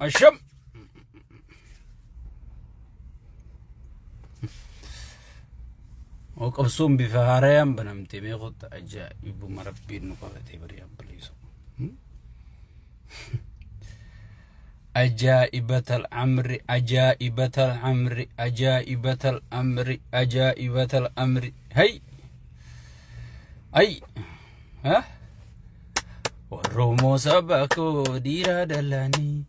أشم وقبصون بفهاريان بنمتي ميخوت أجائب مربين نقفتي بريان بليسو أجائبة الأمر أجائبة الأمر أجائبة الأمر أجائبة الأمر هي أي ها والرومو سبكو ديرا دلاني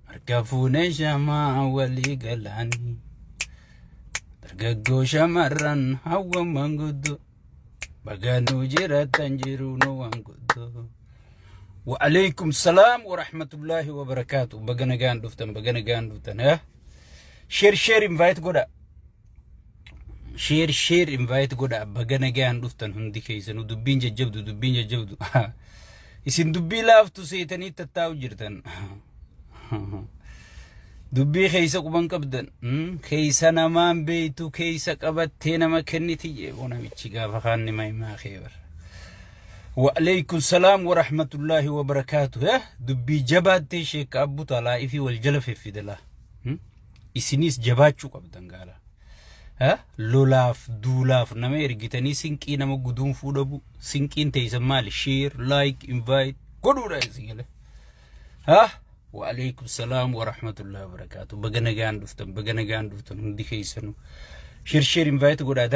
أركفون شما ولي قلاني ترققو شمرن هوا منقدو بغانو جيرا تنجرونو وانقدو وعليكم السلام ورحمة الله وبركاته بغنغان دوفتن ها شير انفايت قودا شير انفايت قودا بغنغان دوفتن هندي كيسنو دبين ججبدو isin dubbii laaftu seetanii tattaa'u jirtan dubbii keessa quban qabdan keessa namaan beeytu keessa qabattee nama kenniti jeeqoo namichi gaafa kaanni mahimaa keebar wa alaykum salaam wa rahmatullahi wa barakaatuh dubbii jabaattee sheekka abbu taalaa ifi wal jala feffidala isinis jabaachuu qabdan gaala lolaaf duulaaf nama ergitanii sinqii nama guduun fuudhabu sinqiin teessan maali share like invite godhuudha isigale wa alaykum salaam wa rahmatullahi wa barakaatuh baganagaan duftan hundi keessanu share invite godhaa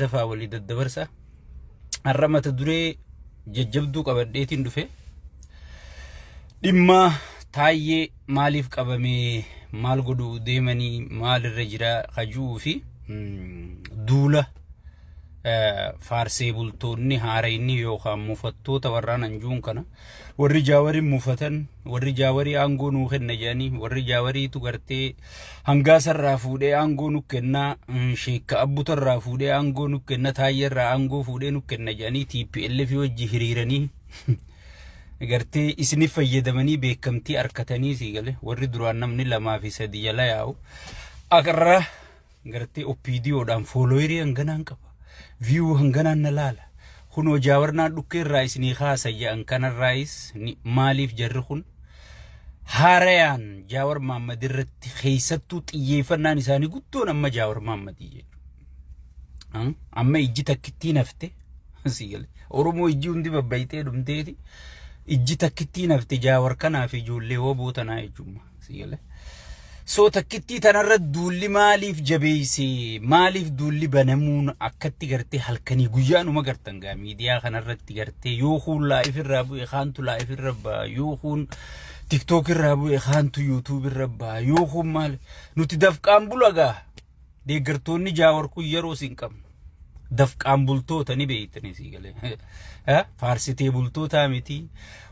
dafaa walii daddabarsa arramata duree jajjabduu qabadheetiin dhufe dhimma taayyee maaliif qabamee maal godhuu deemanii maalirra jira kajuu fi duula faarsee bultoonni haarayni yookaan mufattoota warraan anjuun kana warri jaawarii mufatan warri jaawarii aangoo nuu kenna jedhanii warri jaawariitu gartee hangaasarraa fuudhee aangoo nu kennaa sheekka abbutarraa fuudhee aangoo nu kenna taayyerraa aangoo fuudhee nu kenna jedhanii TPLF wajji hiriiranii gartee isinif fayyadamanii beekamtii arkatanii siigale warri duraan namni 2 fi 3 jala yaa'u akarra gartee OPDOdhaan foolooyirii hanganaan qaba view hanganaan na laala kunoo jaawarnaan dhukkeerraa isinii haasayyan kanarraayis maaliif jarri kun haarayaan jaawar Mahammad irratti keessattuu xiyyeeffannaan isaanii guddoon amma jaawar Mahammadii jechuudha amma ijji takkittiin hafte siigale Oromoo ijji hundi babbayitee dhumteeti ijji takkittiin hafte jaawar kanaaf ijoollee woboo tanaa jechuudha siigale so takkitti tanarra duulli maaliif jabeeyse maaliif duulli banamuun akkatti gartee halkanii guyyaanuma gartan gaa miidiyaa kanarratti gartee yoo kun live irraa bu'e kaantu live irra baa yoo kun TikTok irraa bu'e kaantu YouTube irra baa yoo kun maal nuti dafqaan bulagaa deeggartoonni jaawar kun yeroo sin qabnu dafqaan bultoota ni beeytanii siigale faarsitee bultoota miti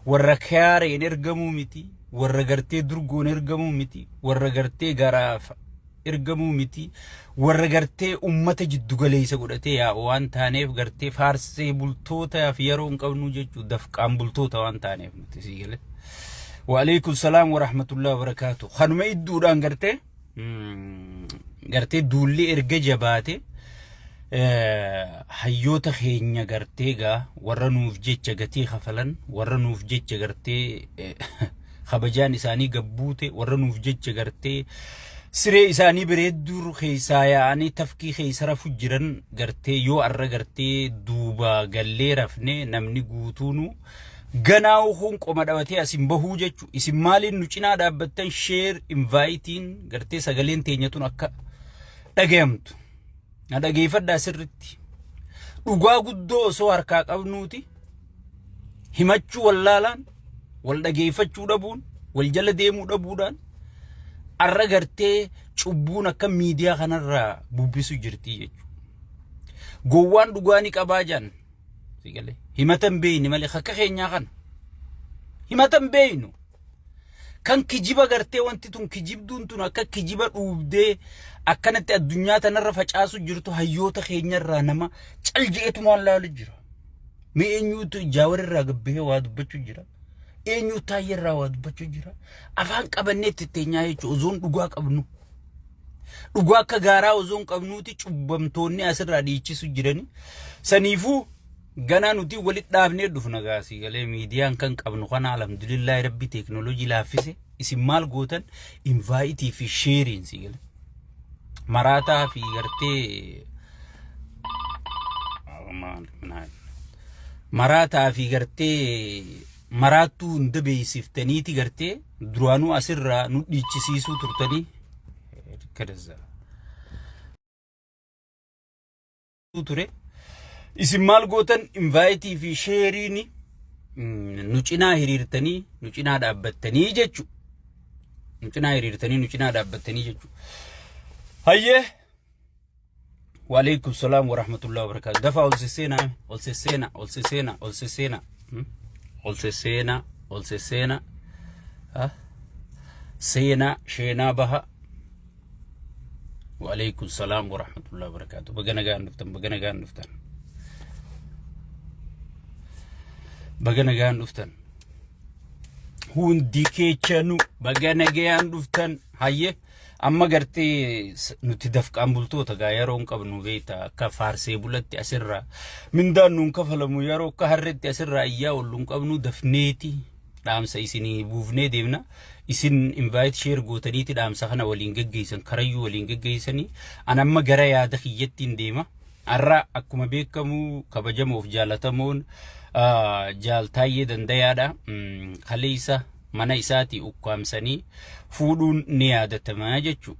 warra kaareen ergamuu miti warra gartee durgoon ergamuu miti warra gartee garaaf ergamuu miti warra gartee ummata jiddugaleessa godhatee yaa waan taaneef gartee faarsee bultootaaf yeroo hin qabnu jechuu dafqaan bultoota waan taaneef nuti siigale wa alaykum salaam wa rahmatullahi wa barakaatuh khanuma idduudhaan gartee duulli erga jabaate hayyoota keenya gartee gaa warra nuuf jecha gatii kafalan warra nuuf jecha gartee خبجان إساني قبوته ورنوف جج قرتي سري إساني بريدور خيسايا يعني تفكي خيسرا فجرن قرتي يو أرى قرتي دوبا قلي رفني نمني قوتونو غناو خونك ومدواتي اسم بهو ججو اسم مالي نوچنا دابتن شير انفايتين قرتي سغلين تينيتون أكا دقيمتو ندقيفت دا سرتي وقا قدو سو هركاك أبنوتي همچو واللالان والدقيفتشو دبون والجل ديمو دبودان الرغرتي چوبون akka media kanarra bubbisu jirti jechu gowwan dugani qabajan sigale himatan beeyni mali khaka keenya kan himatan beeynu kan kijiba garte wanti tun kijibduun tun akka kijiba dhuubde akkanatti addunyaa tanarra facaasu jirtu hayyoota keenyarra nama caljeetu maallaalu jira meenyuutu jaawarra gabbee waa dubbachuu jira eenyu taayirraa waa dubbachuu jira afaan qabanneetti teenyaa jechu ozoon dhugaa qabnu dhugaa akka gaaraa ozoon qabnuuti cubbamtoonni asirraa dhiichisu jirani saniifuu Gana nuti walit dhaabnee dhufna gaasii galee miidiyaan kan qabnu kana alhamdulillah rabbi teknoolojii laaffise isin maal gootan invite fi sharing si galee maraataa fi gartee maraataa fi gartee maraattuu hunda beeksiftaniiti gartee duraanuu asirraa nu dhiichisiisuu turtanii kadazza ture isin maal gootan invite fi sharing nu cinaa hiriirtanii nu cinaa dhaabbattanii jechu nu cinaa hiriirtanii nu cinaa dhaabbattanii jechu hayye وعليكم السلام ورحمة الله وبركاته دفع والسسينا والسسينا والسسينا والسسينا والسسينا والسسينا ها سينا شينا بها وعليكم السلام ورحمة الله وبركاته بقنا قاعد نفتن بقنا قاعد نفتن بقنا قاعد نفتن هون ديكيتشانو بقنا قاعد نفتن هايه amma gartee nuti dafqaan bultoota gaa yeroo qabnu beeta akka faarsee bulatti asirraa mindaan nuun kafalamu yeroo akka harretti asirraa iyyaa olluun qabnu dafneeti dhaamsa isinii buufnee deemna isin invite share gootaniiti dhaamsa kana waliin geggeessan karayyuu waliin geggeessanii an amma gara yaada kiyyattiin deema arra akkuma beekamu kabajamoof jaalatamoon jaaltaayyee dandayaadha kaleessa mana isaati ukkaamsanii fuudhuun ni yaadatamaa jechu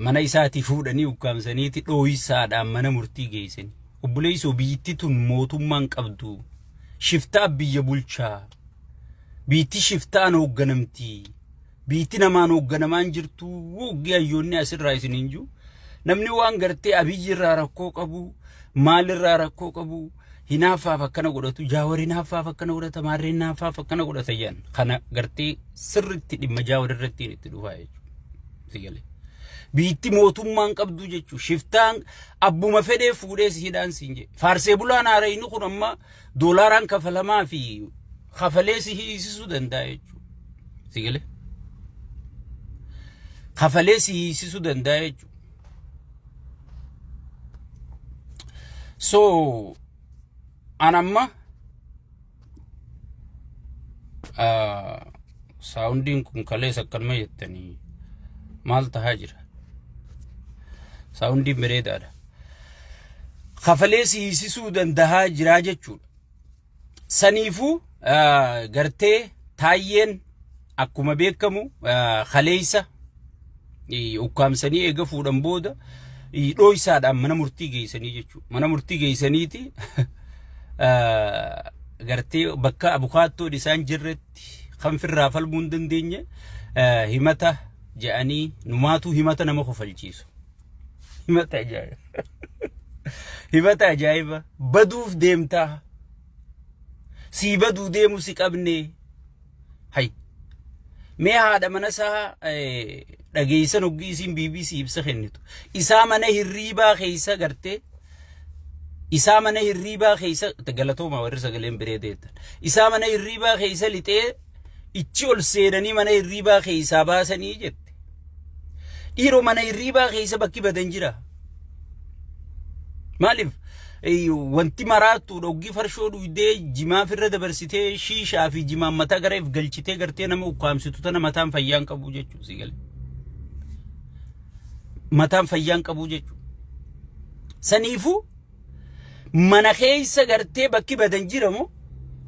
mana isaati fuudhanii ukkaamsaniiti dhooyisaadhaan mana murtii geessanii obboleessoo biyyittii tun mootummaan qabdu shiftaa biyya bulchaa biitti shiftaan hoogganamtii biitti namaan hoogganamaan jirtu woggi ayyoonni asirraa isiniin jiru namni waan gartee abiyyi irraa rakkoo qabu maal irraa rakkoo qabu hinaafaaf akkana godhatu jaawari hinaafaaf akkana godhata maarreen hinaafaaf akkana godhata yan kana gartee sirritti dhimma jaawari irratti itti dhufaa jechuudha sigalee biitti mootummaan qabdu jechuudha shiftaan abbuma fedhee fuudhee siidhaan siin je faarsee bulaan haarayni kun amma doolaaraan kafalamaa fi kafalee si hiisisuu danda'a jechuudha sigalee kafalee si hiisisuu danda'a jechuudha so anamma sounding kun kaleessa akkanuma jettanii maal tahaa jira sounding bareedaadha kafalee si hiisisuu dandahaa jira jechuudha saniifuu gartee taayyeen akkuma beekamu kaleessa ukkaamsanii eega fuudhan booda dhooyisaadhaan mana murtii geessanii jechuudha mana murtii geessaniiti gartee bakka abukaattoon isaan jirretti kan firraa falmuu hin dandeenye himata jedhanii numaatu himata nama kofalchiisu himata ajaa'iba himata ajaa'iba baduuf deemtaa si baduu deemu si qabne hay mee haadha mana isaa dhageessan hoggii isiin BBC ibsa kennitu isaa mana hirriibaa keessa gartee isaa mana hirriibaa keessa galatooma warri sagaleen bireedeetan isaa mana hirriibaa keessa lixee ichi ol seenanii mana hirriibaa keessa baasanii jette dhiiroo mana hirriibaa keessa bakki badan jira maaliif wanti maraattu dhoggi farshoo dhuydee jimaa firra dabarsitee shiishaa fi jimaan mataa gareef galchitee gartee nama ukkaamsitu tana mataan fayyaan qabu jechuu si gale mataan fayyaan qabu jechuu saniifuu mana keessa gartee bakki badan jiramo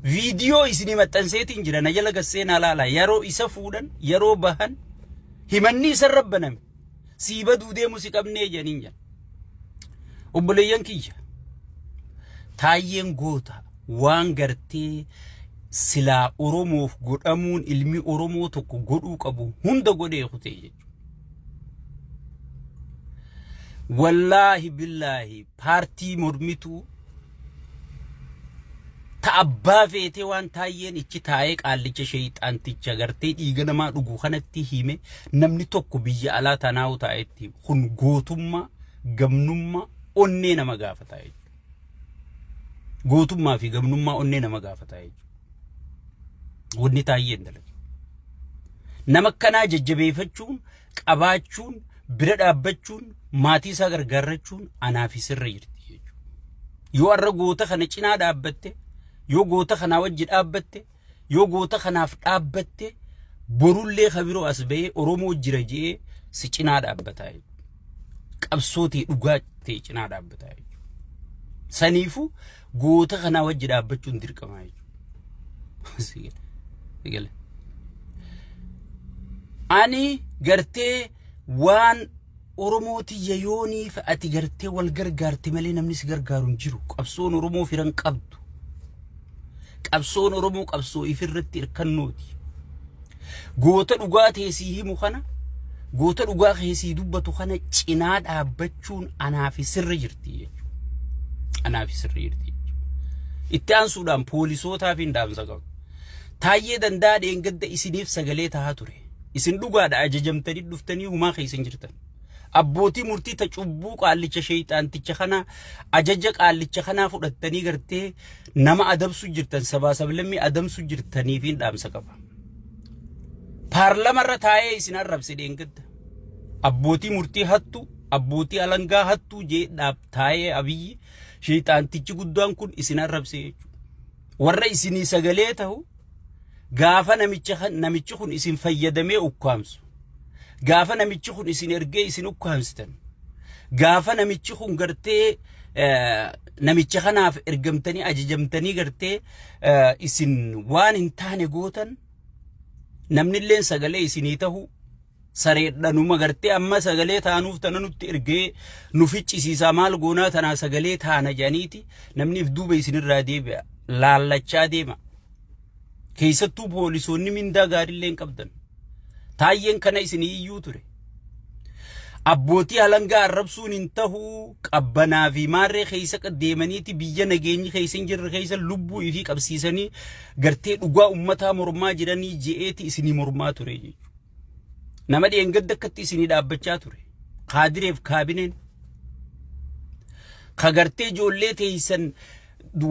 viidiyoo isinii maxxanseetiin jira na jala gasseenaa laala yeroo isa fuudhan yeroo bahan himanni isa rabbaname si baduu deemu si qabnee janiin jan obboleeyyan kiyya taayyeen goota waan gartee silaa oromoof godhamuun ilmi oromoo tokko godhuu qabu hunda godhee kutee jechuudha wallahi billahi partii mormituu ta'abbaa feetee waan taayyeen ichi taa'ee qaallicha sheeyxaanticha gartee dhiiga namaa dhuguu kanatti hime namni tokko biyya alaa tanaa'u taa'etti kun gootummaa gamnummaa onnee nama gaafata jechuudha gootummaa fi gamnummaa onnee nama gaafata jechuudha wanni taayyeen dalage nama kanaa jajjabeeffachuun qabaachuun bira dhaabbachuun maatii isaa gargaarachuun anaaf sirra jirti jechuudha yoo arra goota kana cinaa dhaabbatte yoo goota kana wajji dhaabbatte yoo goota kanaaf dhaabbatte borullee kabiroo as ba'ee Oromoo jira jee si cinaa dhaabbataa qabsootii dhugaa ta'e cinaa dhaabbataa saniifu goota kana wajji dhaabbachuun dirqamaa jechuudha. Ani gartee waan Oromooti yayoonii fa'aati gartee wal gargaarte malee namni si gargaaru hin jiru. Qabsoon Oromoo firan qabdu. Qabsoon Oromoo qabsoo ifirratti irkannooti. Goota dhugaa teessii himu kana goota dhugaa keessii dubbatu kana cinaa dhaabbachuun anaafi sirri jirti jechuudha. Anaafi sirri jirti jechuudha. Itti aansuudhaan poolisootaaf hin dhaamsa qabu. Taayyee danda'a dheengadda isiniif sagalee tahaa ture. Isin dhugaadha ajajamtanii dhuftanii humaa keessan jirtan. Abbootii murtii ta cubbuu qaallicha sheeyxaanticha kana ajaja qaallicha kana fudhattanii gartee nama adabsu jirtan sabaa sablammii adamsu jirtaniif hin dhaamsa qaba. Paarlamarra taa'ee isin arrabse dheengadda. Abbootii murtii hattu, abbootii alangaa hattu jee dhaab taa'ee abiyyi sheeyxaantichi guddaan kun isin arrabse jechuudha. Warra isinii sagalee ta'u gaafa namichi kun isin fayyadamee ukkaamsu. Gaafa namichi kun isin ergee isin ukkaamsitan. Gaafa namichi kun gartee namicha kanaaf ergamtanii ajajamtanii gartee isin waan hin taane gootan namnilleen sagalee isinii ta'u sareedhanuma gartee amma sagalee taanuuf tana nutti ergee nu ficcisiisaa maal goonaa tanaa sagalee taana janiiti namniif duuba isinirraa deebi'a laallachaa deema. Keessattuu poolisoonni mindaa gaariilleen qabdan. Taayyeen kana isinii iyyuu ture. Abbootii alangaa arrabsuun hin ta'uu qabbanaa fi maarree keessa deemaniiti biyya nageenyi keessa hin jirre keessa lubbuu ifii qabsiisanii gartee dhugaa ummataa mormaa jiranii je'eeti isinii mormaa ture jechuudha. Nama dheengadda akkatti isinii dhaabbachaa ture. Kaadireef kaabineen. Ka gartee ijoollee teessan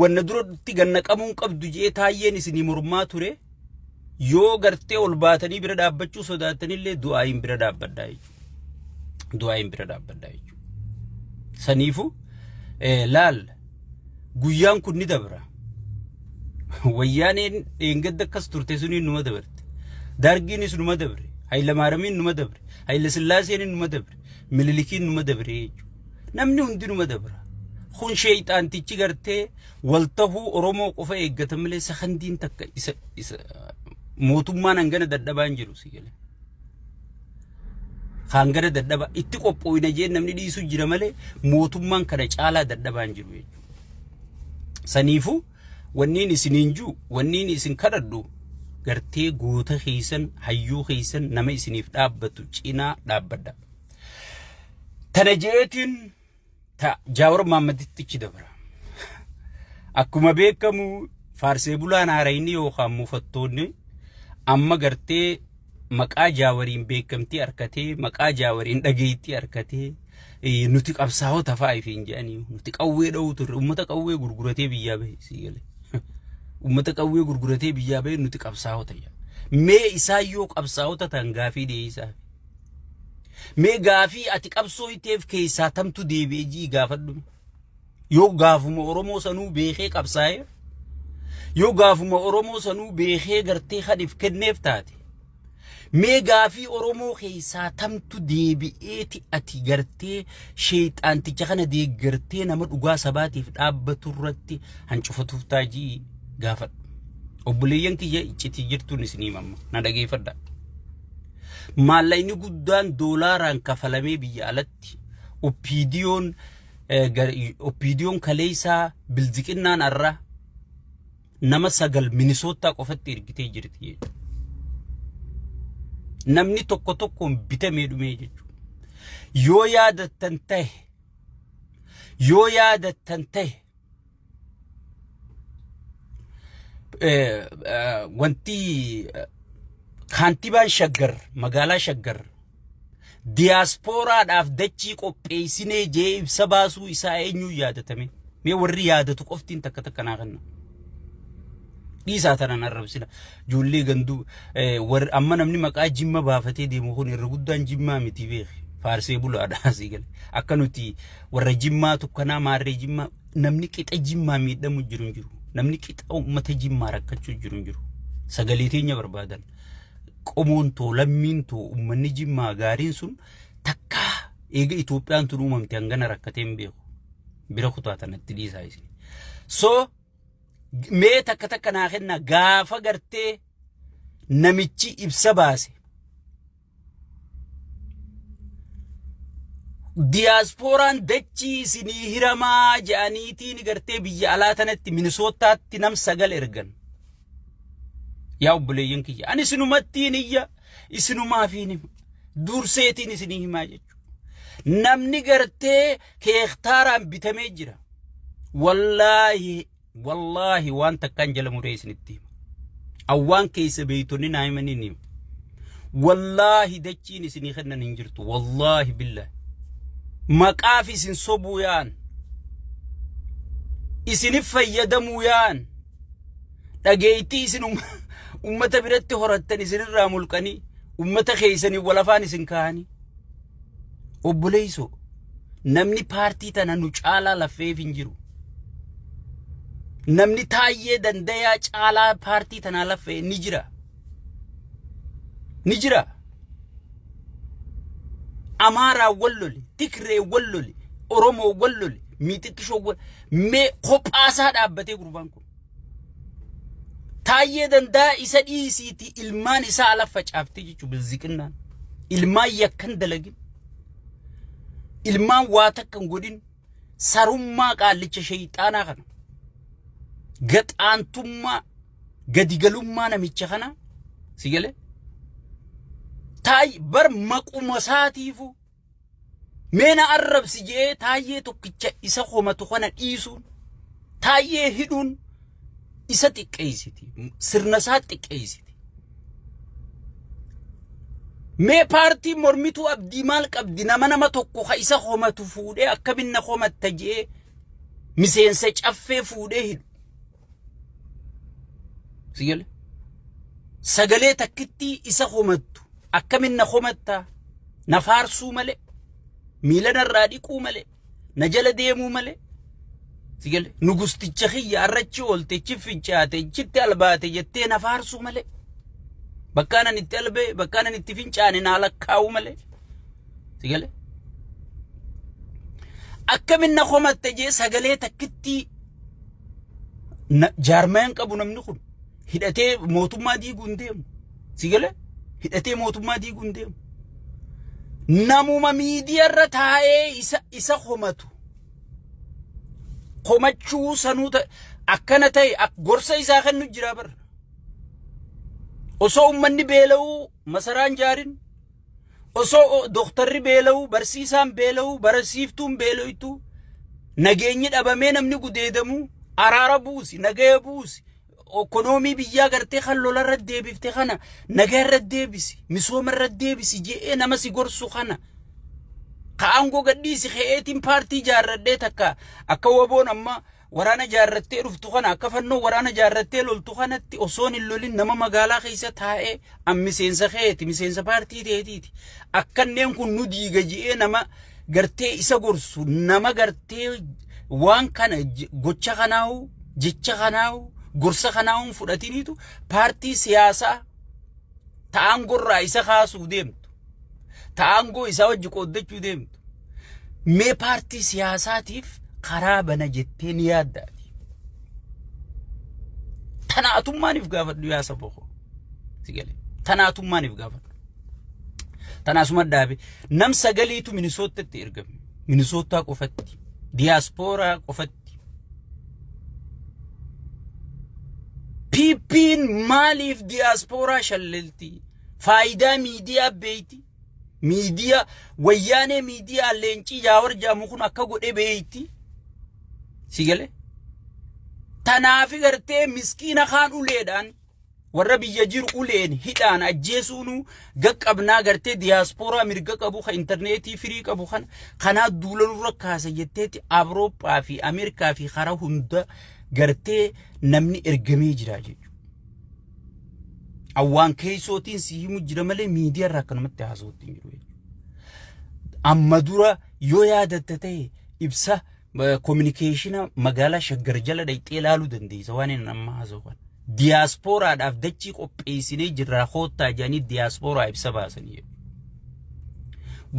wanna duratti gannaqamuun qabdu jee taayyeen isinii mormaa ture. Yoo gartee ol baatanii bira dhaabbachuu sodaatanillee du'aayin bira dhaabbaddaa jechuudha. Du'aayin bira dhaabbaddaa jechuudha. Saniifu laal guyyaan kun ni dabra. Wayyaaneen dheengadda akkas turte suniin numa dabarte. Dargiinis numa dabre. Hayilamaaramiin numa dabre. Hayilasillaaseen numa dabre. Mililikiin numa dabre jechuudha. Namni hundi numa dabra. Kun sheeyxaantichi gartee waltahuu Oromoo qofa eeggatan malee sakandiin takka isa mootummaan hangana dadhabaan jiru sigale. Hangana dadhaba itti qophooyina jeen namni dhiisu jira malee mootummaan kana caalaa dadhabaan jiru jechuudha. Saniifu wanniin isiniin juu wanniin isin kadhadhu gartee goota keessan hayyuu keessan nama isiniif dhaabbatu cinaa dhaabbadha. Tana jeetiin Jaawar Mahammaditti dabra. Akkuma beekamu faarsee bulaan haarayni yookaan muufattoonni amma gartee maqaa Jaawariin beekamtii arkatee maqaa Jaawariin dhageettii arkatee nuti qabsaa'ota fa'aa fi hin jedhanii nuti qawwee dha'uu turre uummata qawwee gurguratee biyyaa bahe siigale. Uummata qawwee gurguratee biyyaa bahe nuti qabsaa'ota yaa. Mee isaa yoo qabsaa'ota tan gaafii deebisaa. Mee gaafii ati qabsoo iteef keessaa tamtu deebi'ee gaafadhu. Yoo gaafuma Oromoo sanuu beekee qabsaa'e yoo gaafuma Oromoo sanuu beekee gartee hadif kenneef taate. Mee gaafii Oromoo keessaa tamtu deebi'eeti ati gartee sheeyxaanticha kana deeggartee nama dhugaa sabaatiif dhaabbatu irratti hancufatuuf taajii gaafadhu. Obboleeyyan kiyya iccitii jirtuun isinii mamma na dhageeffadha. Maallaqni guddaan doolaaraan kafalamee biyya alatti oppiidiyoon kaleessaa bilziqinnaan arra nama 9 Minisootaa qofatti ergitee jirti jechuudha. Namni tokko tokkoon bitamee dhumee jechuudha. Yoo yaadattan ta'e wanti Kantiibaan Shaggar magaalaa Shaggar diiyaaspooraadhaaf dachii qopheessinee jee ibsa baasuu isaa eenyuu yaadatame mee warri yaadatu qoftiin takka takka naa kenna dhiisaa tanan arrabsina ijoollee ganduu amma namni maqaa Jimma baafatee deemu kun irra guddaan Jimmaa miti beeki faarsee bulaadhaa sigale akka nuti warra Jimmaa tukkanaa maarree Jimmaa namni qixa jimmaa miidhamu jiru namni qixa uummata jimmaa rakkachuu jiru sagalee teenya barbaadan qomoon too lammiin too uummanni jimmaa gaariin sun takka eega Itoophiyaan tun uumamte hangana rakkateen beeku bira kutaatanatti dhiisaa isin so mee takka naa kenna gaafa gartee namichi ibsa baase diasporaan dachii isinii hiramaa jaaniitiin gartee biyya alaa tanatti Minisootaatti nam sagal ergan yaa obboleeyyan kiyya ani isinumattiin iyya isinumaafiin durseetiin isinii himaa jechuudha namni gartee keektaaraan bitamee jira wallahi waan takkaan jala muree isinitti hima awwaan keessa beeytonni naa himaniin hima wallahi dachiin isinii kennan hin jirtu wallahi billahi maqaaf isin sobuu yaan isinif fayyadamuu yaan dhageeytii isin ummata biratti horattan isinirraa mulqanii ummata keessanii walafaan isin kaanii obboleeyso namni paartii tana nu caalaa lafeef hin jiru namni taayyee dandayaa caalaa paartii tana lafee ni jira Amara walloli Tigree walloli Oromoo walloli miixixishoo mee kophaasaa dhaabbatee gurbaan kun taayyee dandaa isa dhiisiiti ilmaan isaa ala facaaftee jechuudha bilziqinnaan ilmaan yakkan dalagin ilmaan waa takkan godhin sarummaa qaallicha shayxaanaa kana gaxaantummaa gadigalummaa namicha kana sigale taay bar maquma saatiifu meena arrabsi jee taayyee tokkicha isa khomatu kana dhiisuun taayyee hidhuun isa xiqqeessiti sirna isaa xiqqeessiti mee paartii mormituu abdii maal qabdi nama tokko ka isa khomatu fuudhee akkaminna khomatta jee miseensa caffee fuudhee hidhu sigale sagalee takkitti isa khomattu akkaminna khomatta nafaarsuu malee miilana irraa dhiquu malee na jala deemuu malee sigale nugusticha khiyya arrachi oolte fincaate chitti albaate jettee nafaarsuu malee bakkaanan itti albee bakkaanan itti fincaane na lakkaa'uu malee sigale akkaminna khomatta jee sagalee takkitti jaarmaan qabu namni kun hidhatee mootummaa diiguun deemu sigale hidhatee mootummaa diiguun deemu namuma miidiyaa irra taa'ee isa khomatu khomachuu sanuuta akkana ta'e gorsa isaa kennu jira bar osoo ummanni beela'uu masaraan jaarin osoo doktorri beela'uu barsiisaan beela'uu barsiiftuun beela'uutu nageenyi dhabamee namni gudeedamu araara buusi nagaya buusi ekonomii biyyaa gartee kan lola irra deebifte kana nagaa irra deebisi misooma irra deebisi jee nama si gorsu kana kaango gadhiisi xeetiin paartii jaarradhee takka akka waboon amma waraana jaarrattee dhuftu kana akka fannoo waraana jaarrattee loltu kanatti osoon hin lolin nama magaalaa keessa taa'ee miseensa xeeti miseensa paartii teetiiti akkanneen kun nu diiga jee nama gartee isa gorsu nama gartee waan kana gocha kanaawu jecha kanaawu gorsa kanaa'uun fudhatiniitu paartii siyaasaa ta'aangorraa isa kaasuu deemtu ta'aangoo isaa wajji qooddachuu deemtu mee paartii siyaasaatiif karaa bana jettee ni yaaddaati tanaatummaaniif gaafadhu yaa saboo sigale tanaatummaaniif gaafadhu tanaasuma dhaabe nam sagaliitu Minisootaatti ergame Minisootaa qofatti diaaspooraa qofatti Pippin maalif diaspora shallelti faayidaa miidiyaa beeyti miidiyaa wayyaanee miidiyaa leencii jaawar jaamu kun akka godhe beeyti sigale tanaafi gartee miskiina kaan uleedhaan warra biyya jiru uleen hidhaan ajjeesuunu gaqqabnaa gartee diaspora mirga qabu ka internetii firii qabu kana duulanurra kaasa jetteeti Awurooppaa fi Ameerikaa fi karaa hunda gartee namni ergamee jira jechuudha awwaan keeysootiin si himu jira malee miidiyaa irraa kanumatti haasawutti jiru amma dura yoo yaadatte ta'e ibsa communication magala shaggar jala daytee laalu dandeessa waan inni amma haasawwan diaspora dhaaf dachii qopheessinee jirra khoottaa jedhanii diaspora ibsa baasanii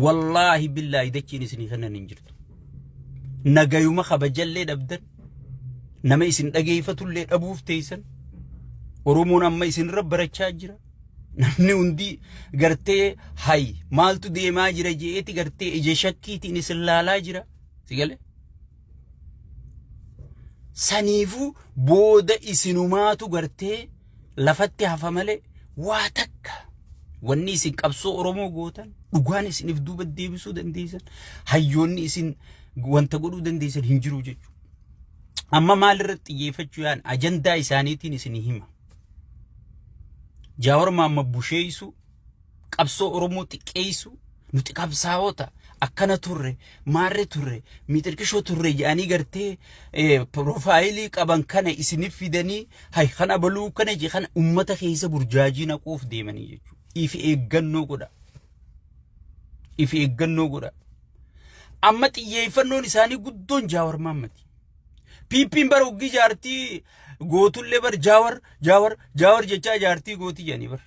wallahi billahi dachiin isinii kennan hin jirtu nagayuma kabajallee dhabdan nama isin dhageeffatullee dhabuuf teessan oromoon amma isin rabbarachaa jira namni hundi gartee hay maaltu deemaa jira jeeti gartee ije shakkiitiin isin laalaa jira sigale saniifu booda isinumaatu gartee lafatti hafa malee waa takka wanni isin qabsoo oromoo gootan dhugaan isiniif duuba deebisuu dandeessan hayyoonni isin wanta godhuu dandeessan hin jiru jechuudha amma maal irratti xiyyeeffachuu yaan ajandaa isaaniitiin isin hima Jawar Mahammad Busheessu qabsoo oromoo xiqqeessu nuti qabsaa'ota akkana turre maarre turre mitirkishoo turre jedhanii gartee profaayilii qaban kana isinif fidanii hay kana baluu kana je kana ummata keessa burjaajii naquuf deemanii jechuudha if eeggannoo godha amma xiyyeeffannoon isaanii guddoon Jawar Mahammad piippiin bara uggi jaartii gootullee bar Jawar jechaa jaartii gootii jedhanii bar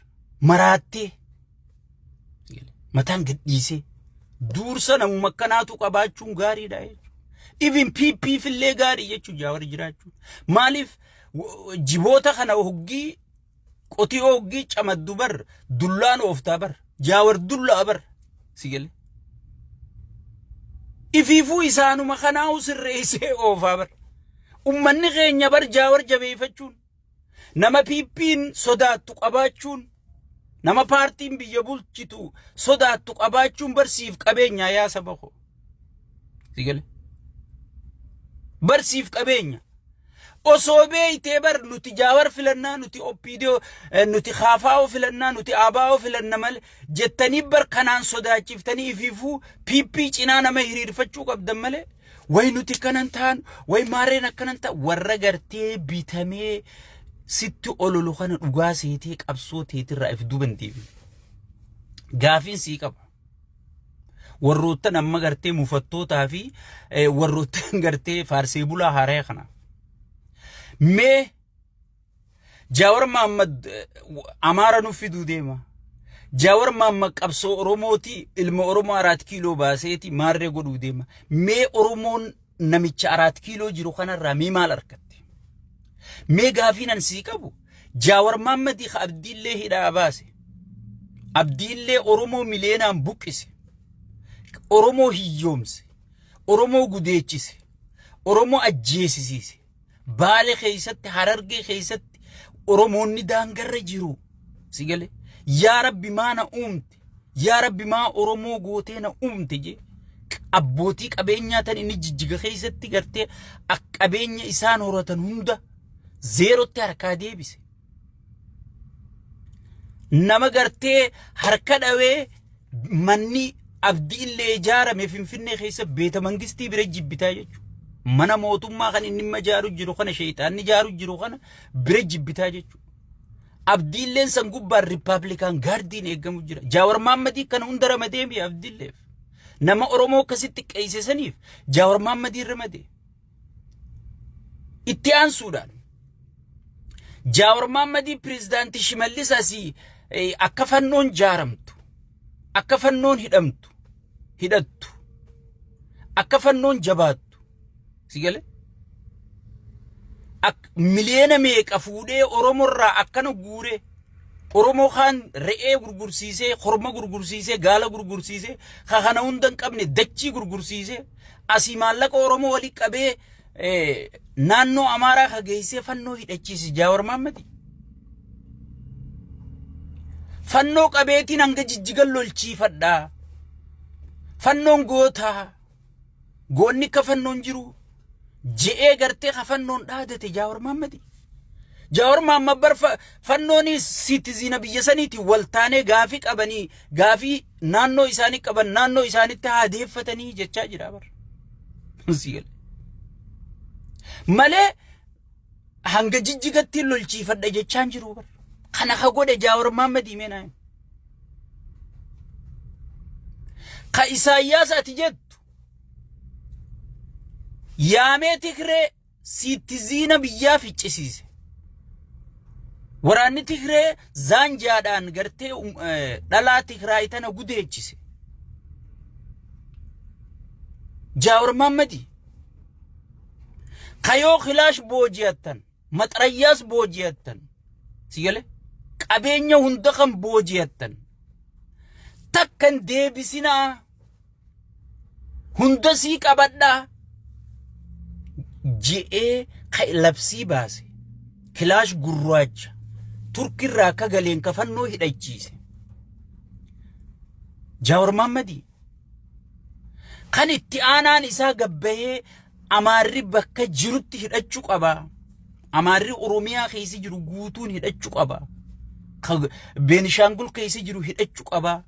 maraattee mataan gadhiisee dursa namuma akkanaatu qabaachuun gaariidha jechuudha even piippii fillee gaarii jechuudha Jawar jiraachuu maaliif jiboota kana hoggii qotii hoggii camaddu bar dullaan ooftaa bar Jawar dullaa bar sigale ifiifuu isaanuma kanaa sirreessee oofaa bar ummanni keenya bar Jawar jabeeffachuun nama piippiin sodaattu qabaachuun nama paartiin biyya bulchitu sodaattu qabaachuun barsiif qabeenya yaa saba ko sigale barsiif qabeenya osoo beeytee bar nuti Jawar filannaa nuti oppiidiyoo nuti khaafaa'oo filannaa nuti aabaa'oo filanna mal jettanii bar kanaan sodaachiftanii ifiifuu piippii cinaa nama hiriirfachuu qabdan malee way nuti kanan taan way maareen akkanan taa warra gartee bitamee sitti ololu kana dhugaa seetee qabsoo teetirraa if duuban deebi gaafiin sii qaba warroottan amma gartee mufattootaa fi warroottan gartee faarsee bulaa haaree kana mee Jawar Mahammad amaara nuuf fiduu deema Jawar Mahammad qabsoo oromooti ilma oromoo 4 kiiloo baaseeti maarree godhuu deema mee oromoon namicha 4 kiiloo jiru kanarraa mee maal argatte mee gaafiinan sii qabu Jawar Mahammad abdiillee hidhaa baase abdiillee oromoo mileenaan buqqise oromoo hiyyoomse oromoo gudeechise oromoo ajjeesisiise baale keessatti harargee keessatti oromoonni daangarra jiru sigale yaa rabbi maana uumte yaa rabbi maa oromoo gooteena uumte je abbootii qabeenyaa tan inni jijjiga keessatti gartee qabeenya isaan horatan hunda zeerotti harkaa deebise nama gartee harka dhawee manni abdiillee ijaarame finfinnee keessa beeta mangistii bira jibbitaa jechuudha mana mootummaa kan inni majaaru jiru kana shayxaanni jaaru jiru kana bira jibbitaa jechuudha abdiilleen san gubbaan Republican Guardian eegamu jira Jawar Mahammad kana hunda ramadee mi abdiilleef nama oromoo akkasitti qeessaniif Jawar Mahammad ramadee itti aansuudhaan Jawar Mahammad president Shimallis asii akka fannoon jaaramtu akka fannoon hidhattu akka fannoon jabaattu sigale miliyoona meeqa fuudhee oromorraa akkana guure oromoo kaan re'ee gurgursiisee horma gurgursiisee gaala gurgursiisee kana hunda hin qabne dachii gurgursiisee asii maallaqa oromoo walii qabee naannoo amaaraa kageessee fannoo hidhachiise Jawar Mahammad fannoo qabeetiin hanga jijjigan lolchiifadhaa fannoon gootaa goonni ka fannoon jiru je'ee gartee kafannoon dhaadate Jawar Mahammad Jawar Mahammad bar fannooni citizen biyya saniiti waltaanee gaafii qabanii gaafii naannoo isaanii qaban naannoo isaaniitti haadeeffatanii jechaa jira bar sigale malee hanga jijjigatti lolchiifadha jechaan jiru bar kana ka godhe Jawar Mahammad himeenaa ka Isaayyaas ati jettu yaamee Tigree siitiziina biyyaa ficcisiise. Waraanni Tigree zaanjaadhaan gartee dhalaa Tigraay tana gudeechise. Jaawar Mahammadi kayoo Kilaash boojiyattan maxarayyaas boojiyattan sigale qabeenya hunda kan boojiyattan takkan deebisinaa hunda sii qabadhaa je'ee labsii baase. Kilaash gurraacha Turkirraa akka galeen kafannoo hidhachiise. Jaawar Mahammadi kan itti aanaan isaa gabbayee Amaarri bakka jirutti hidhachuu qabaa. Amaarri Oromiyaa keessa jiru guutuun hidhachuu qabaa. Beenishaangul keessa jiru hidhachuu qabaa.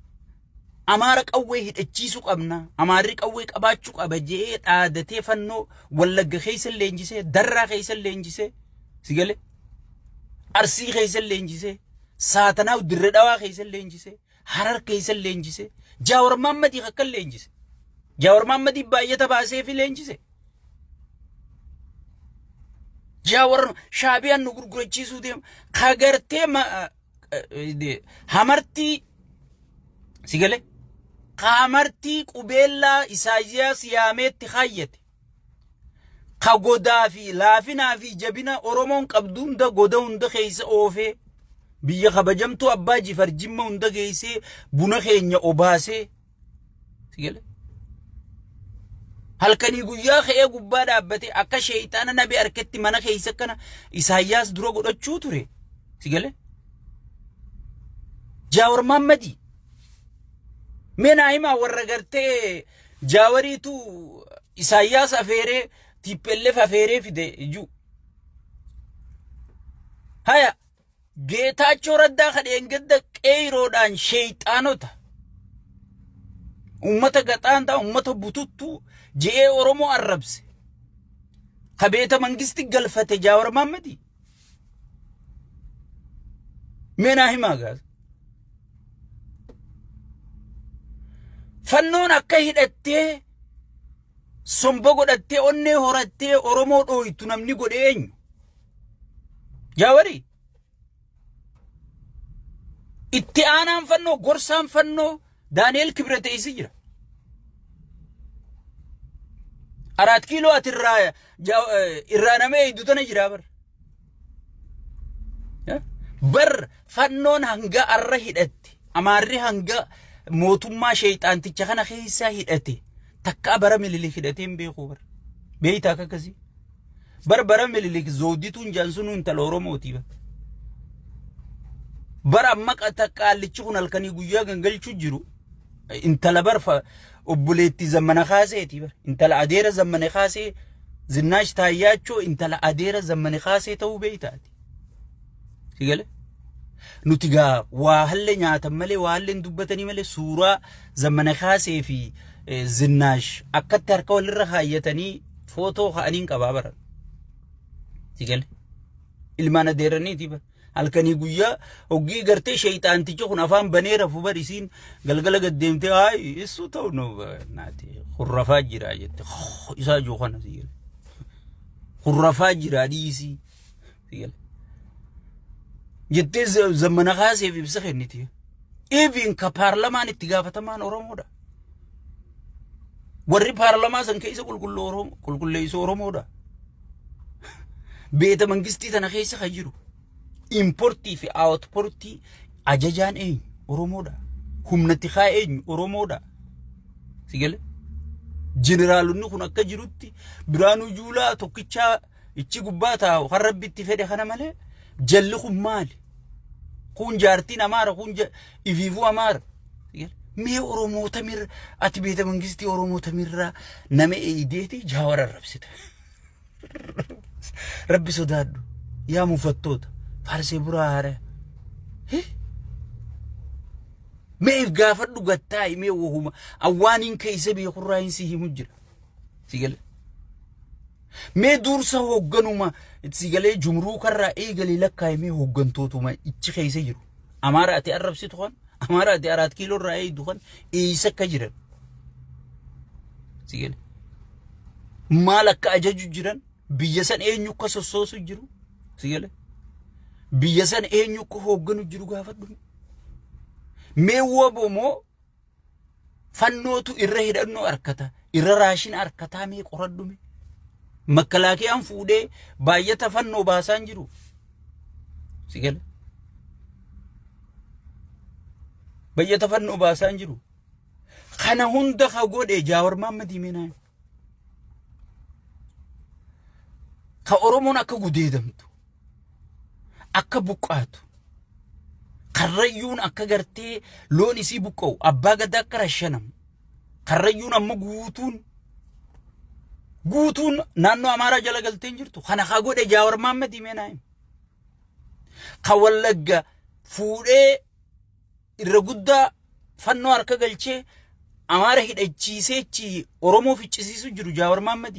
Amaara qawwee hidhachiisuu qabna. Amaarri qawwee qabaachuu qaba jee dhaadatee fannoo Wallagga keessa leenjisee, Darraa keessa leenjisee, sigale Arsii keessa leenjisee, Saatanaa Dirree Dhawaa keessa leenjisee, Harar keessa leenjisee, Jaawar Mahammadi akka leenjisee. Jaawar Mahammadi baay'ata baasee fi leenjisee. Jaawar Shaabiyaan nu gurgurachiisuu deema. Kagartee hamartii sigale hamartii qubeellaa Isaayyaas yaameetti kaayyate. Ka godaa fi laafinaa fi jabina Oromoon qabdu hunda goda hunda keessa oofee biyya kabajamtuu Abbaa Jifar Jimma hunda geessee buna keenya obaasee sigale. Halkanii guyyaa ka'ee gubbaa dhaabbate akka sheeyxaana nabi harkatti mana keessa kana Isaayyaas dura godhachuu ture. Sigale? Jaawar Mahammadi meenaa himaa warra gartee Jaawariitu Isaayyaas afeeree TPLF afeeree fide ijuu. Haya Geetaachoo Raddaa kadheen gadda qeeyiroodhaan sheeyxaanota ummata gaxaantaa ummata bututtuu je'ee Oromoo arrabse. Kabeeta mangisti galfate Jaawar Mahammadi. Meenaa himaa gaas. Fannoon akka hidhattee sombo godhattee onnee horattee Oromoo dhooytu namni godhe eenyu? Jaawari. Itti aanaan fannoo gorsaan fannoo Daani'el Kibrete isi jira. 4 kiiloo ati irraa namee eeydutana jira bar. Bar fannoon hanga arra hidhatte. Amaarri hanga mootummaa sheeyxaanticha kana keessaa hidhate. Takka bara Minilik hidhateen beekuu bar. Beeytaa akkasii. Bara Minilik zoodituun jaansunu intala Oromooti bar. Bara amma qaxaqaallichi kun halkanii guyyaa gangalchuu jiru. Intala barfa obboleetti zammana kaaseeti bar. Intala adeera zammana kaasee Zinnaash Taayyaachoo intala adeera zammana kaasee ta'uu beeytaati. Sigale? Nuti gaa waa halle nyaatan malee waa halle dubbatanii malee suuraa zammana kaasee fi Zinnaash akkatti harka walirra kaayyatanii footoo ka'aniin qabaa baran. Sigale? Ilmaan adeeraniiti bar. Halkanii guyyaa hoggii gartee sheeyxaanticha kun afaan baneera fubar isiin galgala gaddeemtee ay isu ta'u no naati khurrafaa jira jette isaa joo kana sigale. Khurrafaa jira dhiisi sigale. Jettee zammana kaasee fi ibsa kenniti. Even ka paarlamaan itti gaafatamaan Oromoodha. Warri paarlamaa san keessa qulqulleessu Oromoodha. Beeta mangistii tana keessa kan jiru. Importii fi outportii ajajaan eenyu Oromoodha. Humnatti kaa eenyu Oromoodha. Sigale? Jeneraalonni kun akka jirutti Biraanuu Juulaa tokkichaa ichi gubbaa taa'u kan rabbitti fedhe kana malee jalli kun maali? Kun jaartiin Amaara kun ifiifuu Amaara. Mee Oromoota mirra ati beeta mangistii Oromoota mirraa nama eeydeeti Jaawar arrabsita. Rabbi sodaadhu yaa mufattoota. Farsee buraa haare. Mee if gaafadhu gattaay mee wahuma awwaaniin keessa beekurraa hin si himu jira. Sigale. Mee dursa hoogganuma sigalee jumruukarraa eegalee lakkaa'ee mee hooggantootuma ichi keessa jiru. Amaara ati arrabsitu kan Amaara ati 4 kiiloo irraa eeydu kan eeysa akka jiran. Sigale. maal akka ajaju jiran biyya san eenyu akka sossoosu jiru sigale biyya san eenyu akka hoogganu jiru gaafadhu mee wobomoo fannootu irra hidhannoo arkata irra raashin arkataa mee qoradhume makkalaakiyaan fuudhee baay'ata fannoo baasaan jiru sigale baay'ata fannoo baasaan jiru kana hunda ka godhe Jawaar Mohammad himeenaa ka Oromoon akka gudeedamtu akka buqqaatu karrayyuun akka gartee loon isii buqqa'u abbaa gadaa akka rashanamu karrayyuun amma guutuun naannoo Amaaraa jala galteen jirtu kana ka godhe Jawaar Mohammad himeenaa ka Wallagga fuudhee irra guddaa fannoo harka galchee Amaara hidhachiisee Oromoo ficcisiisu jiru Jawaar Mohammad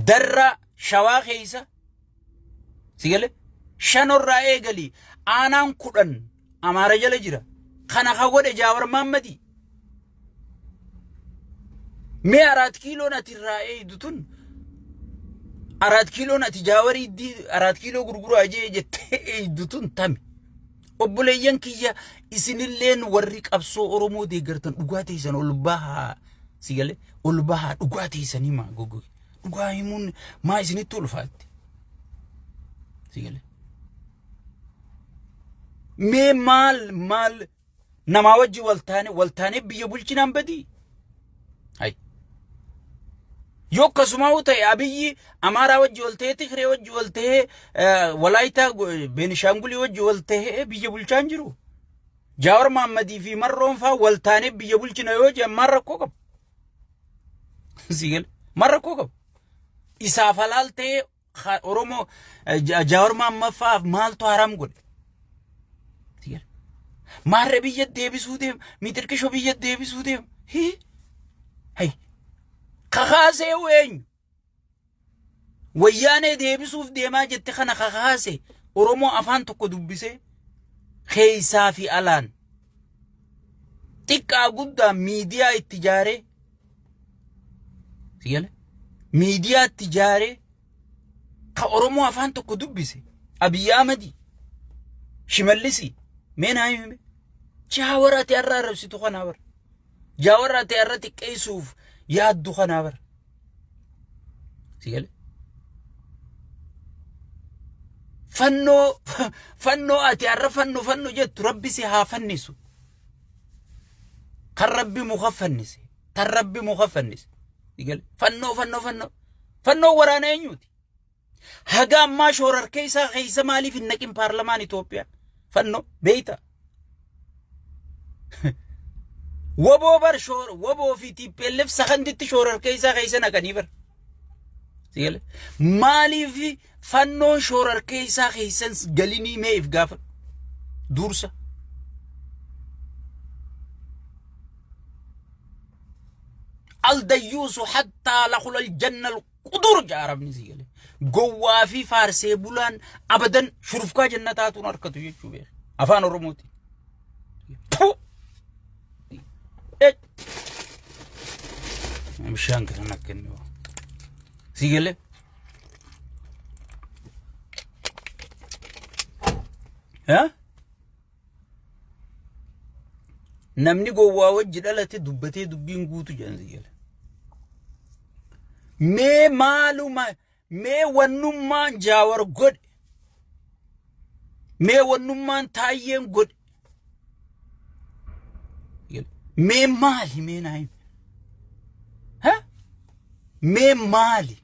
darra Shawaa keessa sigale shanorraa eegali aanaan 10 Amaara jala jira kana ka godhe Jawaar Mohammad mee 4 kiiloo nati irraa eeydutun 4 kiiloo nati Jawaarii 4 kiiloo gurguraa jettee eeydutun tami obboleeyyan kiyya isinilleen warri qabsoo Oromoo deeggartan dhugaa teessan ol bahaa sigale ol bahaa dhugaa teessanii maa gogo dhugaa himuun maa isinitti ulfaatti sigale mee maal nama wajji waltaane biyya bulchinaan badii hay yokkasuma ta'e Abiyyi Amaaraa wajji walta'e Tigree wajji walta'e Walaayitaa Beenishaangulii wajji walta'e biyya bulchaan jiru Jawaar Mohammad fi Marroon faa waltaane biyya bulchina yoo jedhan marra koo qabu sigale marra koo qabu isaaf halaal ta'e Oromoo Jawaar Mohammad faa maaltu haram godhe sigale marra biyya deebisuu deem mitirkisho biyya deebisuu deem hay kakaasee weenyu wayyaanee deebisuuf deemaa jette kana kakaase Oromoo afaan tokko dubbisee keessaa fi alaan xiqqaa guddaa miidiyaa itti jaaree sigale miidiyaa itti jaaree ka Oromoo afaan tokko dubbise Abiy Ahmed Shimallisi meenaa hime Jawaar ati arra arrabsitu kana bar Jawaar ati arra xiqqeessuuf yaaddu kana bar sigale fannoo ati arra fanno jettu rabbi si haa fannisu kan rabbi mukaffannise tan rabbi mukaffannise sigale fannoo waraana eenyuti haga ammaa shoorarkee isaa keessa maaliif hin naqin paarlamaan Itoophiyaa fannoo beeyta woboo fi TPLF sakanditti shoorarkee isaa keessa naqanii bar sigale maaliif fannoon shoorarkee isaa keessan galinii meef gaafa dursa الديوس حتى لخل الجنة القدر جاربني سيجله جوا في فارسي بولان أبدا شرفكا جنتاتون أركتو يجوا أفان الرموتي مشان كده نكني سيجله ها namni gowwaa wajji dhalate dubbatee dubbiin guutu jedhan sigale mee maaluma mee wannummaan Jawaar godhe mee wannummaan Taayyeen godhe mee maali mee naayim ha mee maali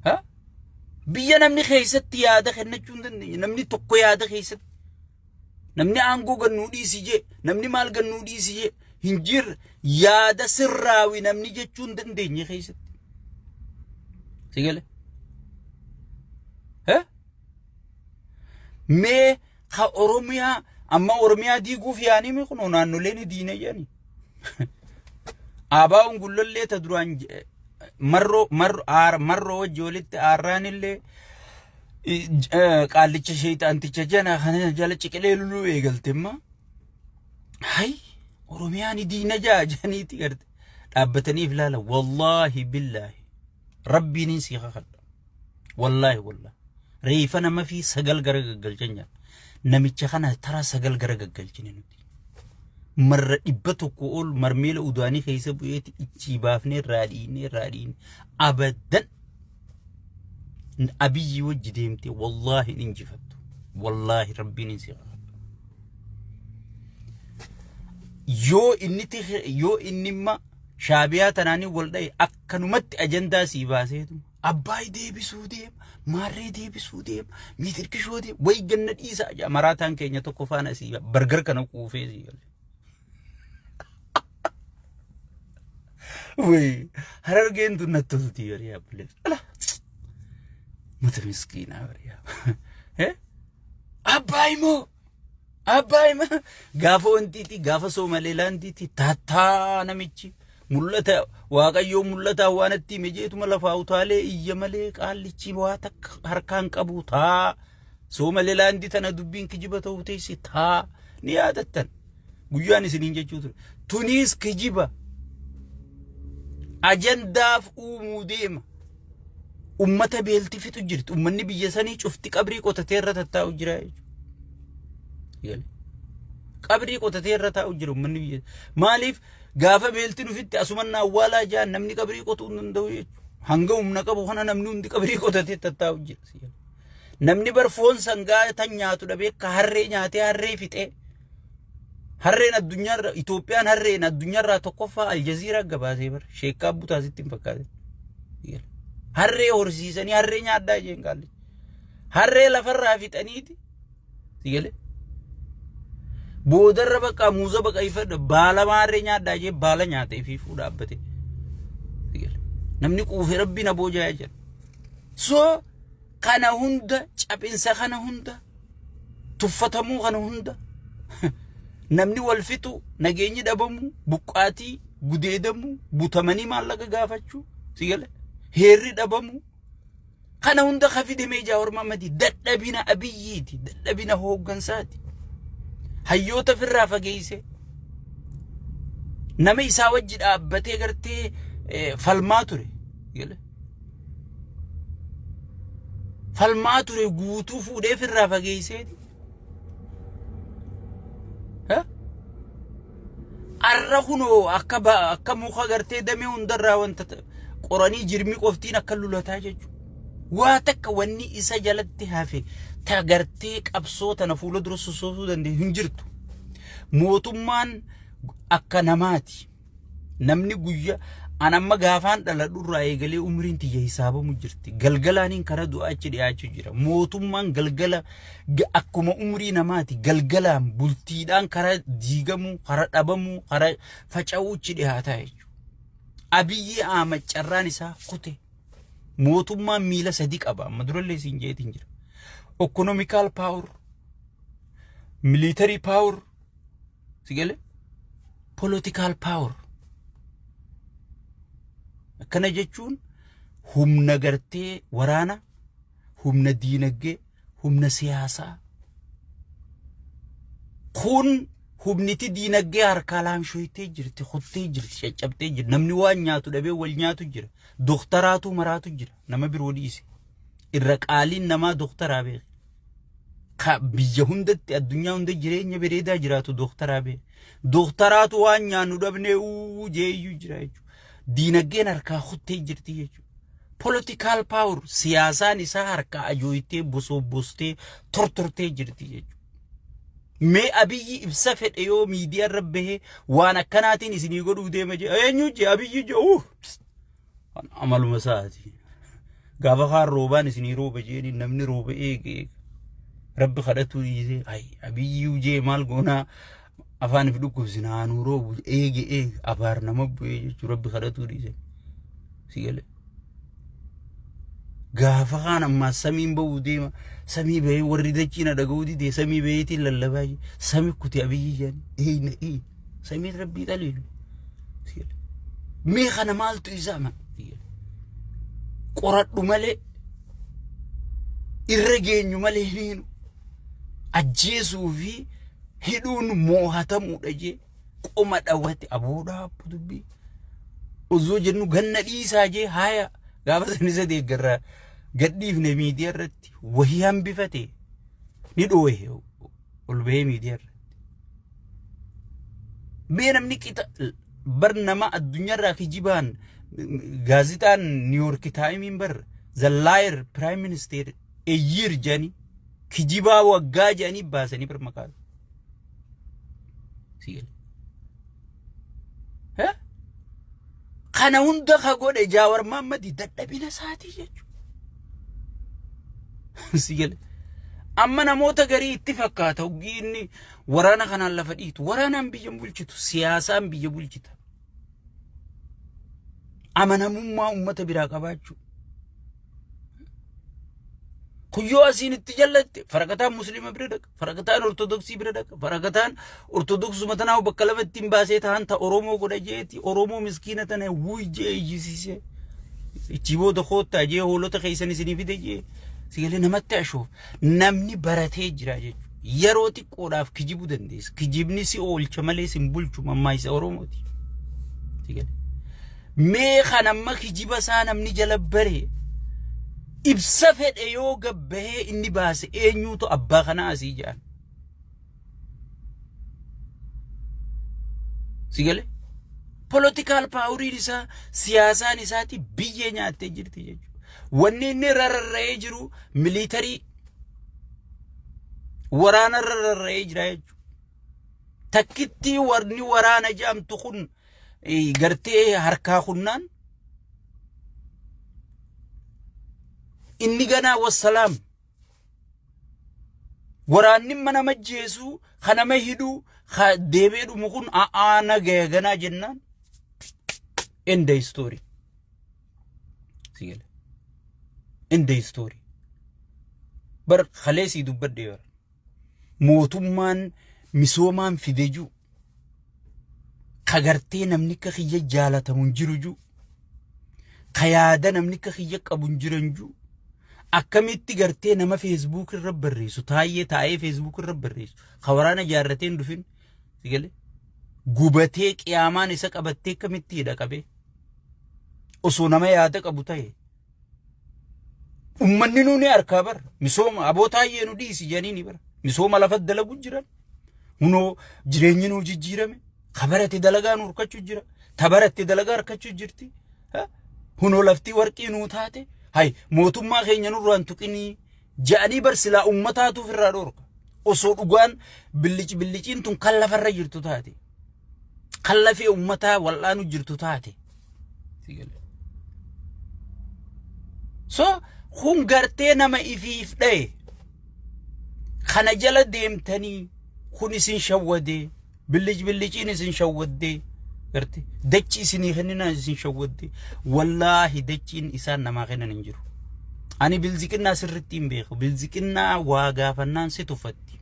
ha biyya namni keessatti yaada kennachuu hin dandeenye namni tokko yaada keessatti namni aangoo gannuu dhiisi je namni maal gannuu dhiisi je hinjir yaada sirraawi namni jechuu hin dandeenye keessatti sigale ha mee ha Oromiyaa amma Oromiyaa diiguuf yaani mi kuno naannoleen diine yani abaa'un gullollee ta duraan marro wajji walitti aarraanillee qaalicha shayxaanticha jana kana jala ciqilee lulu eegaltemma hay Oromiyaan diina jaajaniiti garte dhaabbataniif laala wallahi billahi rabbiin si kakadha wallahi reefa nama fi sagal gara gaggalchan namicha kana tara sagal gara gaggalchine nuti marra dhibba tokko ol marmeela udaanii keessa bu'eeti ichi baafnee raadhiin abadan abiyyi wajji deemte wallahi injifattu wallahi rabbiin si kakadha yoo inni ma shaabiyaa tanaanii wal dhaye akkanumatti ajandaa sii baaseetu abbaay deebisuu deema maarree deebisuu deema miitirkishoo deema way ganna dhiisaa maraataan keenya tokko faana sii bargar kana quufee sii gale way harargeen tun nattolti yariyaa bilees ala mata miskiinaa yariyaa abbaay moo gaafa wantiiti gaafa Soomalilaandiiti taataa namichi mul'ata waaqayyoo mul'ata waanatti mejeetuma lafaa utaalee iyya malee qaallichi waa takka harkaan qabu taa Soomalilaandi tana dubbiin kijiba ta'uu teessi taa ni yaadattan guyyaan isiniin jechuu ture tunis kijiba ajandaaf uumuu deema ummata beelti fitu jirti ummanni biyya sanii cufti qabrii qotatee irra tattaa'u jira jechuudha qabrii qotatee irra taa'u jira ummanni biyya maaliif gaafa beelti nufitti asumanna awwaalaa jaan namni qabrii qotuu hin danda'u jechuudha hanga humna qabu kana namni hundi qabrii qotatee tattaa'u jira namni barfoon sangaa tan nyaatu dhabee ka harree nyaatee harree fixee harreen addunyaarra Itoophiyaan harreen addunyaarraa tokkoffaa Aljaziiraa gabaasee bar sheekkaa butaasitti hin fakkaate harree horsiisanii harree nyaaddaa jeen qaalli harree lafarraa fixaniiti sigale boodarra baqa muuza baqa ifadha baala harree nyaaddaa jeen baala nyaatee fi fuudha abbate sigale namni quufee rabbi na boojaa jira so kana hunda cabinsa kana hunda tuffatamuu kana hunda namni wal fixu nageenyi dhabamu buqqaatii gudeedamu butamanii maallaqa gaafachuu sigale heerri dhabamu kana hunda khafide meejaa hormamati dadhabina abiyyiiti dadhabina hooggansaati hayyoota firraa fageeyse nama isaa wajji dhaabbatee gartee falmaa ture sigale falmaa ture guutuu fuudhee firraa fageeyseeti arrahuno akka muka gartee damee hundarraa wanta qoranii jirmi qoftiin akka lulataa jechu waa takka wanni isa jalatti hafe ta gartee qabsoo tana fuula dura sosoosuu danda'e hin jirtu mootummaan akka namaati namni guyya anamma gaafaan dhaladhurraa eegalee umriin tiyya hisaabamu jirti galgalaaniin kara du'aachi dhiyaachuu jira mootummaan galgala akkuma umrii namaati galgalaan bultiidhaan kara diigamu kara dhabamu kara faca'uuchi dhiyaataa jechuudha abiyyi Ahmad carraan isaa kute mootummaan miila sadi qaba amma durallee siin jeetiin jira economical power military power sigale political power kana jechuun humna gartee waraana humna diinagdee humna siyaasaa kun humniti diinagdee harkaa laamshoytee jirti khottee jirti caccabtee jirti namni waan nyaatu dhabee wal nyaatu jira doktaraatu maraatu jira nama biroo dhiise irra qaaliin namaa doktaraa beek ka biyya hundatti addunyaa hunda jireenya bareedaa jiraatu doktaraa beek doktaraatu waan nyaannu dhabnee jeeyyuu jira jechuudha diinagdeen harkaa khottee jirti jechuudha political power siyaasaan isaa harkaa ajooytee bosobostee tortortee jirti jechuudha mee abiyyi ibsa fedhe yoo miidiyaa irra bahee waan akkanaatiin isinii godhuu deema jee eenyu jee abiyyi jee amaluma saati gaafa kaan roobaan isinii rooba jeeni namni rooba eege rabbi kadhatu dhiisee ay abiyyi jee maal goonaa afaan fi dhukkubsinaanuu roobu eege abaar nama bu'ee jechuu rabbi kadhatu dhiisee sigale gaafa kaan amma samiin ba'uu deema samii bahee warri dachiina dhaga'uu didee samii baheetiin lallabaa samii kuti abiyyi jeen samii rabbii dhaliilu mee kana maaltu isaa ma qoradhu malee irra geenyu malee hiinu ajjeesuu fi hidhuun moohatamuudha jee qoma dhawwate abuudhaa dubbii uzoo jennu ganna dhiisaa jee haya gaafa sanisa deeggarraa gadhiifne miidiyaa irratti wahii hambifate ni dhoohe ol bahee miidiyaa irratti mee namni qixa bar nama addunyaarraa kijibaan gaazexaan New York Times bar the liar prime minister a year jani kijibaa waggaa jani baasanii bar maqaa sigal kana hunda ka godhe Jawaar Mohammed dadhabina saatii jechuudha sigal amma namoota garii itti fakkaata hogiinni waraana kanaan lafa dhiitu waraanaan biyya bulchitu siyaasaan biyya bulchita amanamummaa ummata biraa qabaachuu kuyyoo asiin itti jallatte faraqataan muslima bira dhaqa faraqataan ortodoksii bira dhaqa faraqataan ortodoksuma tanaa bakka lamatti hin baasee ta'an ta oromoo godha jeeti oromoo miskiina tana wujjee ijjisiise ichi booda koottaa jee hoolota keessan isinii fide jee sigalee namatti ashoof namni baratee jira jechuudha yeroo xiqqoodhaaf kijibuu dandeessa kijibni si oolcha malee sin bulchu mammaa isa oromooti sigalee mee kanamma kijiba isaa namni jala baree ibsa fedhe yoo gabbahee inni baase eenyuutu abbaa kana asii jedhan sigalee political power isaa siyaasaan isaati biyya nyaattee jirti jechuudha wanni inni rarra'ee jiru military waraana rarra'ee jira jechuudha takkitti warni waraana jaamtu kun gartee harkaa kunnaan inni ganaa wassalaam waraanni mana majjeesu kanama hiduu deebee dhumu kun aana gaya ganaa jennaan end the story sigale end the story bar khaleesi dubbadde yor mootummaan misoomaan fideju kagartee namni ka khiyya jaalatamun jiruju kayaada namni ka khiyya qabun jiranju akkamitti gartee nama Facebook irra barreessu taa'ee Facebook irra barreessu khawaraana jaarrateen dhufin sigale gubatee qiyaamaan isa qabattee akkamitti hidha qabe osoo nama yaada qabu ta'e ummanni nuuni arkaa bar misooma abootaayee nu dhiisi janiini bar misooma lafa dalagu jiran hunoo jireenyi nu jijjiirame khabarate dalagaa nu urkachuu jira tabarate dalagaa urkachuu jirti hunoo lafti warqii nu taate hay mootummaa keenya nurraan tuqini jaanii bar silaa ummataatu firraa dhorka osoo dhugaan billiciin tun kan lafarra jirtu taate kan lafee ummataa wal'aanu jirtu taate so kun gartee nama ifiif dhaye kana jala deemtanii kun isin shawwade billiciin isin shawwadde gartee dachi isinii kennina isin shawwadde wallahi dachiin isaan namaa kennan hin jiru ani bilziqinaa sirritti hin beeku bilziqinaa waa gaafannaan si tuffatti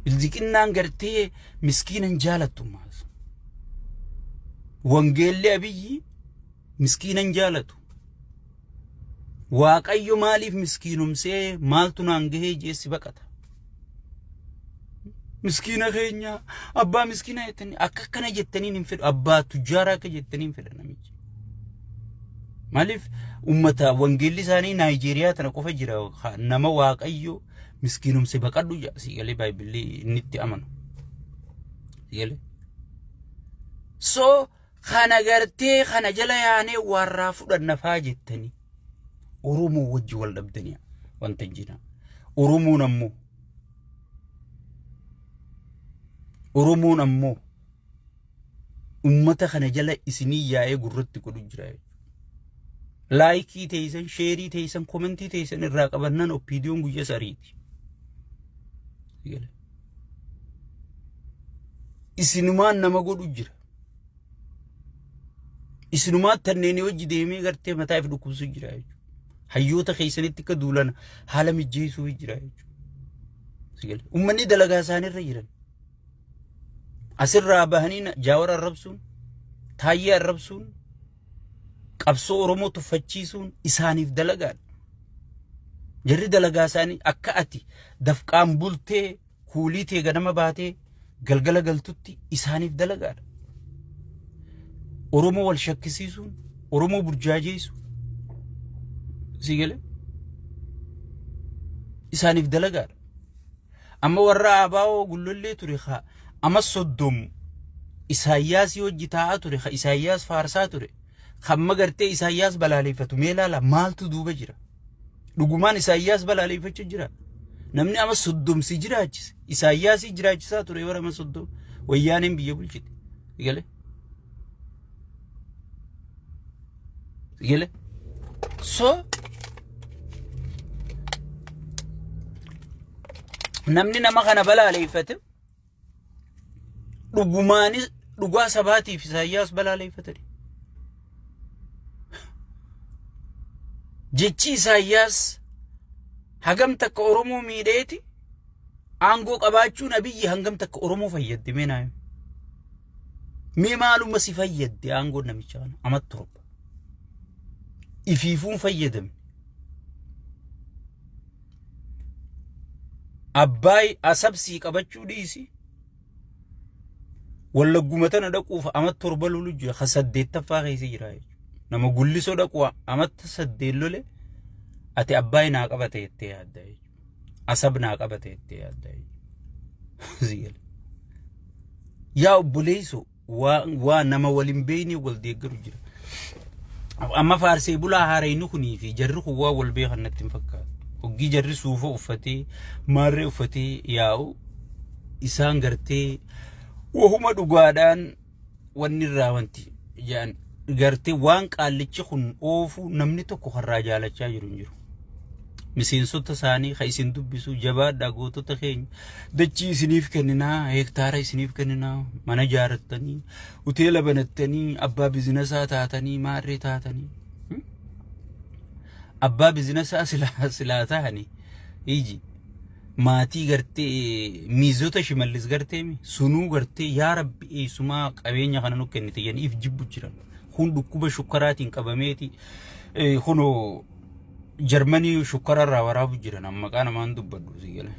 bilziqinaan gartee miskiinan jaalattu maas wangeelli abiyyi miskiinan jaalatu waaqayyo maaliif miskiinumsee maaltu naan gahee jeessi baqata miskiina keenya abbaa miskiina jettanii akka kana jettaniin hin fedhu abbaa tujjaaraa akka jettaniin fedha namichi maaliif ummata wangeelli isaanii Naayijeeriyaa tana qofa jira nama waaqayyo miskiinumse baqadhu jaasi galee baayibilii inni itti amanu galee so kana gartee kana jala yaanee warraa fudhannafaa jettanii oromoo wajji wal dhabdanii wanta jina oromoon ammoo ummata kana jala isinii yaa'ee gurratti godhu jira laayikii teessan sheerii teessan komentii teessan irraa qabannaan opiniyoon guyya sariiti isinumaan nama godhu jira isinumaan tanneeni wajji deemee gartee mataaf dhukkubsu jira hayyoota keessanitti akka duulana haala mijjeesuu jira ummanni dalagaa isaanirra jiran asirraa bahanii Jawaar arrabsuun Taayyee arrabsuun qabsoo oromoo tuffachiisuun isaaniif dalagaan jarri dalagaa isaanii akka ati dafqaan bultee kuulii tee ganama baatee galgala galtutti isaaniif dalagaadha. Oromoo wal shakkisiisuun, Oromoo burjaajeessu sigale isaaniif dalagaadha. Amma warra abaa'oo gullollee ture amma soddom Isaayyaas hojii taa'aa ture, Isaayyaas faarsaa ture, hamma gartee Isaayyaas balaaleffatu mee ilaala maaltu duuba jira? Dhugumaan Isaayyaas balaaleffachuu jira. Namni amma soddomsi jiraachise, Isaayyaas jiraachisaa ture warra amma soddom wayyaaneen biyya bulchite. Sigale? Sigale? So namni nama kana balaaleffate dhugumaanis dhugaa sabaatiif Isaayyaas balaaleffatani. Jechi Isaayyaas hagam takka Oromoo miidheeti aangoo qabaachuun Abiyyi hangam takka Oromoo fayyadde mee naayo. Mee maaluma si fayyadde aangoo namicha kana amatti torba. Ifiifuun fayyadame. Abbaay asabsii qabachuu dhiisi. Wallagguma tana dhaquuf amatti torba lolu jira. Saddeettaffaa keessa jira. Nama gullisoo dhaqu amatti saddeet lole ati abbaay naa qabate jettee yaadda. Asab naa qabate jettee yaadda. Yaa obboleessoo waa nama waliin beeyni wal deeggaru jira. Amma faarsee bulaa haaraynu kunii fi jarri kun waa wal beekan natti hin fakkaatu. Oggii jarri suufa uffatee maarree uffatee yaa'u isaan gartee wahuma dhugaadhaan wanni irraa wanti jaan gartee waan qaallichi kun oofu namni tokko harraa jaalachaa jiru. Miseensota isaanii ka isin dubbisu jabaadhaa gootota keenya dachii isiniif kenninaa hektaara isiniif kenninaa mana jaarattanii hoteela banattanii abbaa bizinesaa taatanii maarree taatanii abbaa bizinesaa silaa ta'anii iji maatii gartee miizota shimallis gartee sunuu gartee yaa rabbi eessumaa qabeenya kana nu kennite jedhaniif jibbu jiran kun dhukkuba shukkaraatiin qabameeti kunoo Germany shukkara irraa waraabu jiran amma qaana maan dubbadhu sigale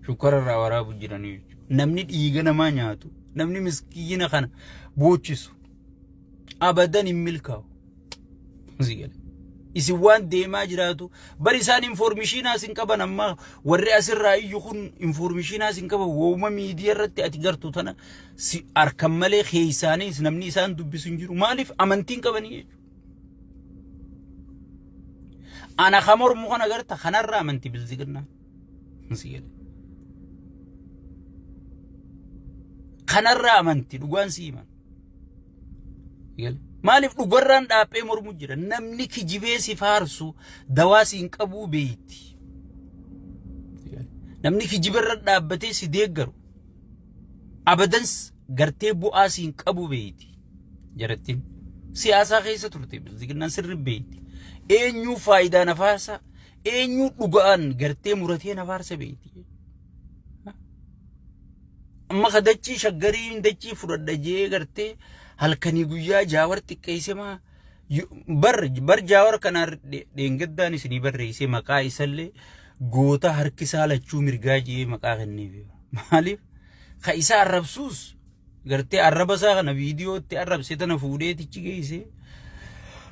shukkara irraa waraabu jiran namni dhiiga namaa nyaatu namni miskiina kana boochisu abadan hin milkaa'u sigale isi waan deemaa jiraatu bari isaan informationaas hin qaban amma warri asirraa iyyuu kun informationaas hin qaban wooma miidiyaa irratti ati gartuu tana si arkan malee keessaaniis namni isaan dubbisu hin jiru maaliif amantiin qabanii jechuudha. Ana khamor mukan agarta khanarra amanti bilzigirna sigale khanarra amanti dhugaan siiman sigale Maalif dhugarraan dhaaphee mormu jira namni kijibee si faarsu dawaasi hin qabu beeyti. Namni kijibarra dhaabbatee si deeggaru abadans gartee bu'aa si hin qabu beeyti. Jarattiin siyaasa keessa turte bilziginaan sirri beeyti. Eenyu faayidaa nafaarsa eenyu dhugaan gartee muratee nafaarsa beeyti. Amma kadachii shaggarii dachii fudhadha jee gartee halkanii guyyaa jaawar xiqqeesse ma bar jaawar kana deengaddaan isinii barreesse maqaa isallee goota harkisaa lachuu mirgaa jee maqaa kenneef maaliif ka isa arrabsuus gartee arrabasaa kana viidiyootti arrabse tana fuudhee tichi geesse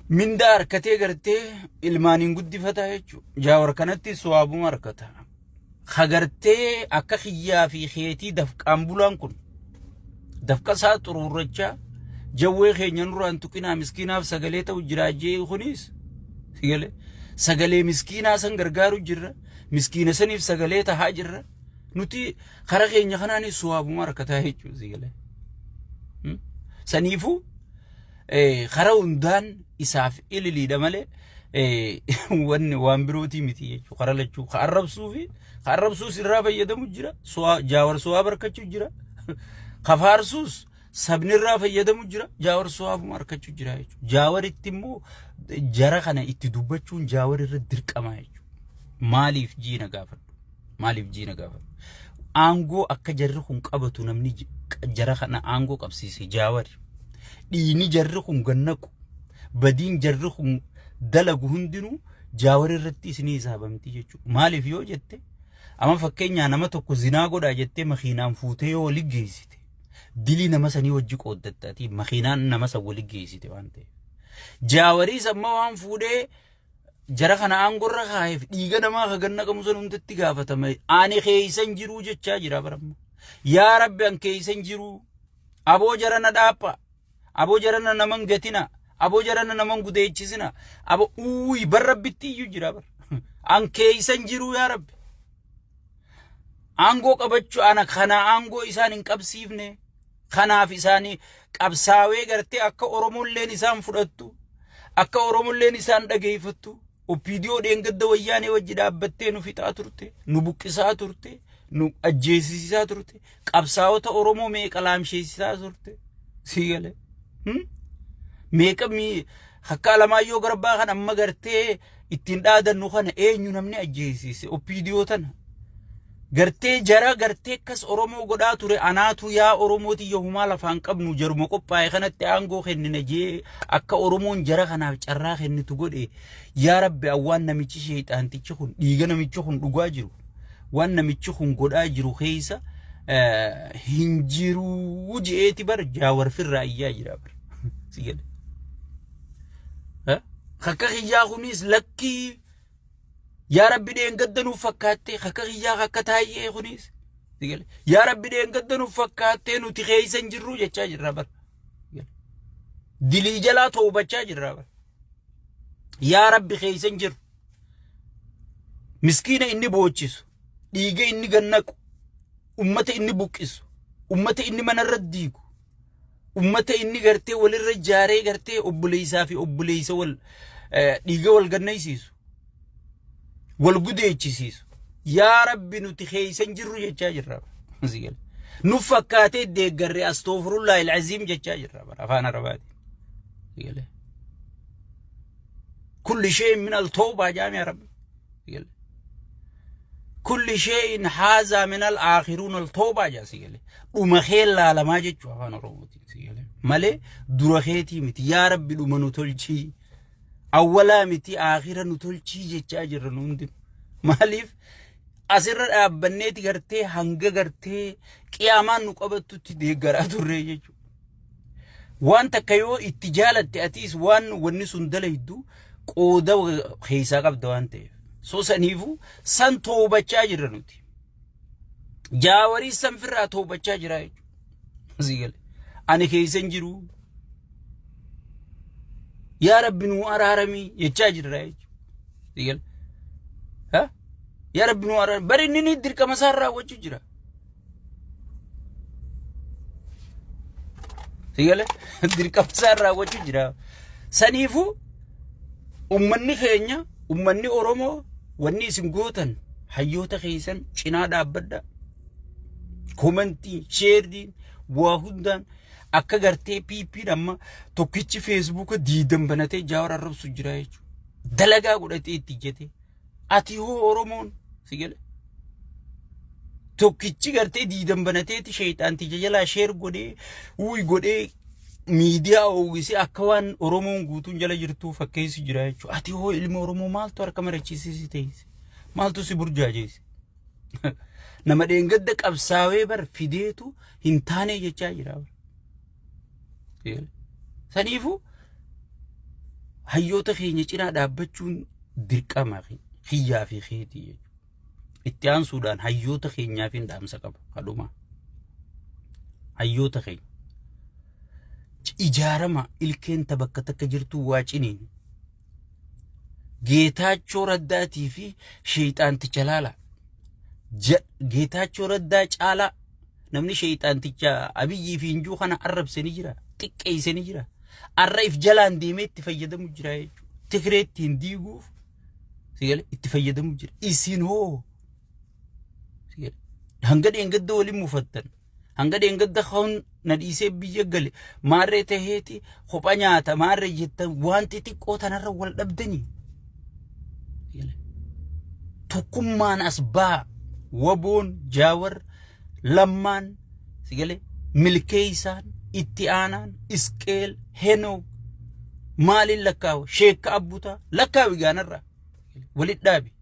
mindaa harkatee gartee ilmaaniin guddifataa jechuudha jaawar kanatti suwaabuma harkata khagartee akka khiyyaa fi kheetii dafqaan bulaan kun dafqasaa xururrachaa jawwee keenya nuraan tuqinaa miskiinaaf sagalee ta'u jiraajee kunis sagalee miskiinaa san gargaaru jirra miskiina saniif sagalee tahaa jirra nuti kara keenya kanaanis suwaabuma harkataa jechuudha sigale saniifu kara hundaan isaaf ililiidha malee waan birootii miti jechuudha kara lachuu ka arrabsuus irraa fayyadamu jira jaawar suwaa barkachuu jira kafaarsuus sabni irraa fayyadamu jira jaawar suwaabuma harkachuu jira jechuudha jaawaritti immoo jara kana itti dubbachuun jaawar irra dirqama jechuudha maaliif jiina gaafadhu aangoo akka jarri kun qabatu namni jara kana aangoo qabsiise jaawari dhiini jarri kun gannaqu badiin jarri kun dalagu hundinuu jaawar irratti isinii isaabamti jechuudha maaliif yoo jette Amma fakkeenyaa nama tokko zinaa godhaa jettee makiinaan fuutee yoo wali geessite dilii nama sanii wajji qooddattaati makiinaan nama san wali geessite waan ta'eef. Jaawarii samma waan fuudhee jara kana aangorra kaa'eef dhiiga namaa kaganna qabu sun hundatti gaafatama. Ani keeysan jiruu jechaa jira baramma. Yaa Rabbi an keeysan jiruu. Aboo jara na dhaapha. Aboo jara na naman gatina. Aboo jara na naman gudeechisina. Aboo uui bar Rabbitti iyyuu jira bar. An keeysan jiruu yaa Rabbi. Aangoo qabachuu ana kana aangoo isaan hin qabsiifne. Kanaaf isaanii qabsaawee gartee akka Oromolleen isaan fudhattu. Akka Oromolleen isaan dhageeffattu. Opiidiyoo dheengadda wayyaanee wajji dhaabbattee nu fixaa turte. Nu buqqisaa turte. Nu ajjeesisaa turte. Qabsaawota Oromoo meeqa laamsheessisaa turte. Siigale. Meeqa akka Alamaayyoo Garbaa kan amma gartee ittiin dhaadannu kana eenyu namni ajjeesise. Opiidiyoo tana. Gartee jara gartee akkas Oromoo godhaa ture anaatu yaa Oromooti yahumaa lafaan qabnu jaruma qophaa'e kanatti aangoo kennina jee akka Oromoon jara kanaaf carraa kennitu godhe yaa Rabbi awwaan namichi sheexaantichi kun dhiiga namichi kun dhugaa jiru waan namichi kun godhaa jiru keessa hin jiru jeeti bar Jaawar firraa iyyaa jira bar sigale akka kiyyaa kunis lakkii يا ربي دين قدنو فكاتي خكخيا خكتاي خنيس يا ربي دين قدنو فكاتي نو تخيسن جرو جچا جرابر دلي جلا توبه چا جرابر يا ربي خيسن جر مسكينه اني بوچيس ديغه اني غنق امته اني بوقيس امته اني منرديكو امته اني غرتي وللرجاري غرتي ابليسا في ابليس ول ديغه ول غنيسيس والقديتشيس يا ربي نتخيسن جرو جتا جرا زيل نفكاتي دغري استغفر الله العظيم جتا جرا افانا ربادي زيل كل شيء من التوبه جامع رب زيل كل شيء هذا من الاخرون التوبه جاسيل وما خيل لما جچو افانا روتي زيل مالي درخيتي مت يا ربي لمنو تلشي أولا متي آخرا نتولشي جتا جرا نوندم ماليف أسر أبنيتي غرتي هنگا غرتي قيامان نقبتو تدي غراتو ريجو وان تكيو اتجالت أتيس وان ونسون دلهدو قودا خيسا قبدو انتي سو سنيفو سن توبا جرا نوتي جاوري سنفر توبا جرا زيغل أنا خيسن جرو يا رب نو أرارمي يتشاجر رايج يقول ها يا رب نو أرارمي بري ندير كمسارة وجوجرا يقول ندير كمسارة وجوجرا سنيفو أمني خينيا أمني أورومو وني سنغوتن حيوتا خيسن شنادا أبدا كومنتي شيردين واهودان akka gartee PP damma tokkichi Facebook diidam banate Jaawar arrabsu jira jechu dalagaa godhatee itti jete ati hoo Oromoon sigale tokkichi gartee diidam banatee ti shayxaanti jala share godhee uyi godhee miidiyaa oowwisi akka waan Oromoon guutuun jala jirtu fakkeessi jira jechu ati hoo ilma Oromoo maaltu harka marachiisisi ta'is maaltu si burjaajeesi nama dheengadda qabsaawee bar fideetu hin taane jechaa jira سنيفو هيوتا خيني چنا دابچون درقما خيا في خيتي اتيان سودان هيوتا خينيا فين دام سقب خدوما هيوتا خين اجارما الكين تبكتك جرتو واچنين ጌታቸው ረዳቲ ፊ ሸይጣን ትጨላላ ጌታቸው ረዳ ጫላ namni shayxaanticha abiyyi fi injuu kana arrabsanii jira xiqqeessanii jira arraif jalaan deemeetti fayyadamu jira jechuudha tikreetti hin diiguuf sigale itti fayyadamu jira isin hoo sigale hanga dheengadda waliin mufattan hanga dheengadda khawun nadhiisee biyya gale maarree taheeti kopha nyaata maarree jettan wanti xiqqoo tanarra wal dhabdanii sigale tokkummaan asbaa waboon jaawar لمان سيقولي ملكيسان اتيانان اسكيل هنو مالي لكاو شيك أبوتا لكاو يغانرا ولد دابي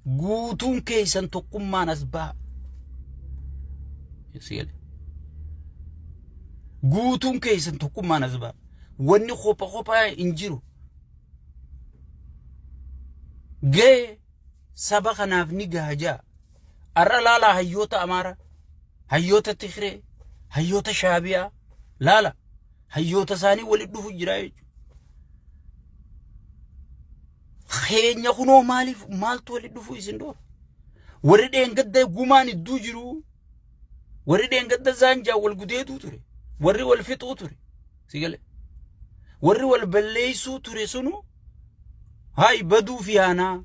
guutuun keessan tokkummaan as ba'a. Guutuun keessan tokkummaan as ba'a. Wanni kophaa hin jiru. Ga'ee saba kanaaf ni gaajaa. Arra laala hayyoota Amaara, hayyoota Tigree, hayyoota Shaabiyaa laala hayyoota isaanii walitti dhufu jira jechuudha. Keenya kunoo maaliif maaltu walitti dhufu isin dhoora? Warri dheengadda gumaan idduu jiru, warri dheengadda zaanjaa wal gudeetu ture, warri wal fixuu ture. Sigale warri wal balleessuu ture sunu hay baduu fi aanaa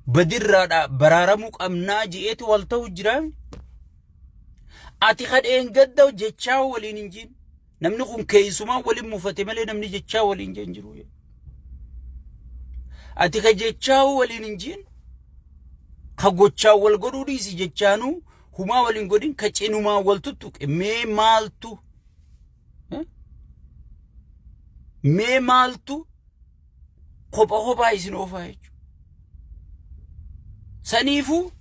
badirraadha baraaramuu qabnaa je'eeti wal ta'u jira. Ati dheengadda jechaa waliin hin jiin. Namni kun keessumaa waliin mufate malee namni jechaa waliin hin jiru. Ati ka jechaa waliin hin jiin. Ka gochaa wal godhuu dhiisi jechaanu humaa waliin godhin ka cinumaa wal tuttuqe mee maaltu? Mee maaltu kophaa isin oofaa jechuudha. Saniifu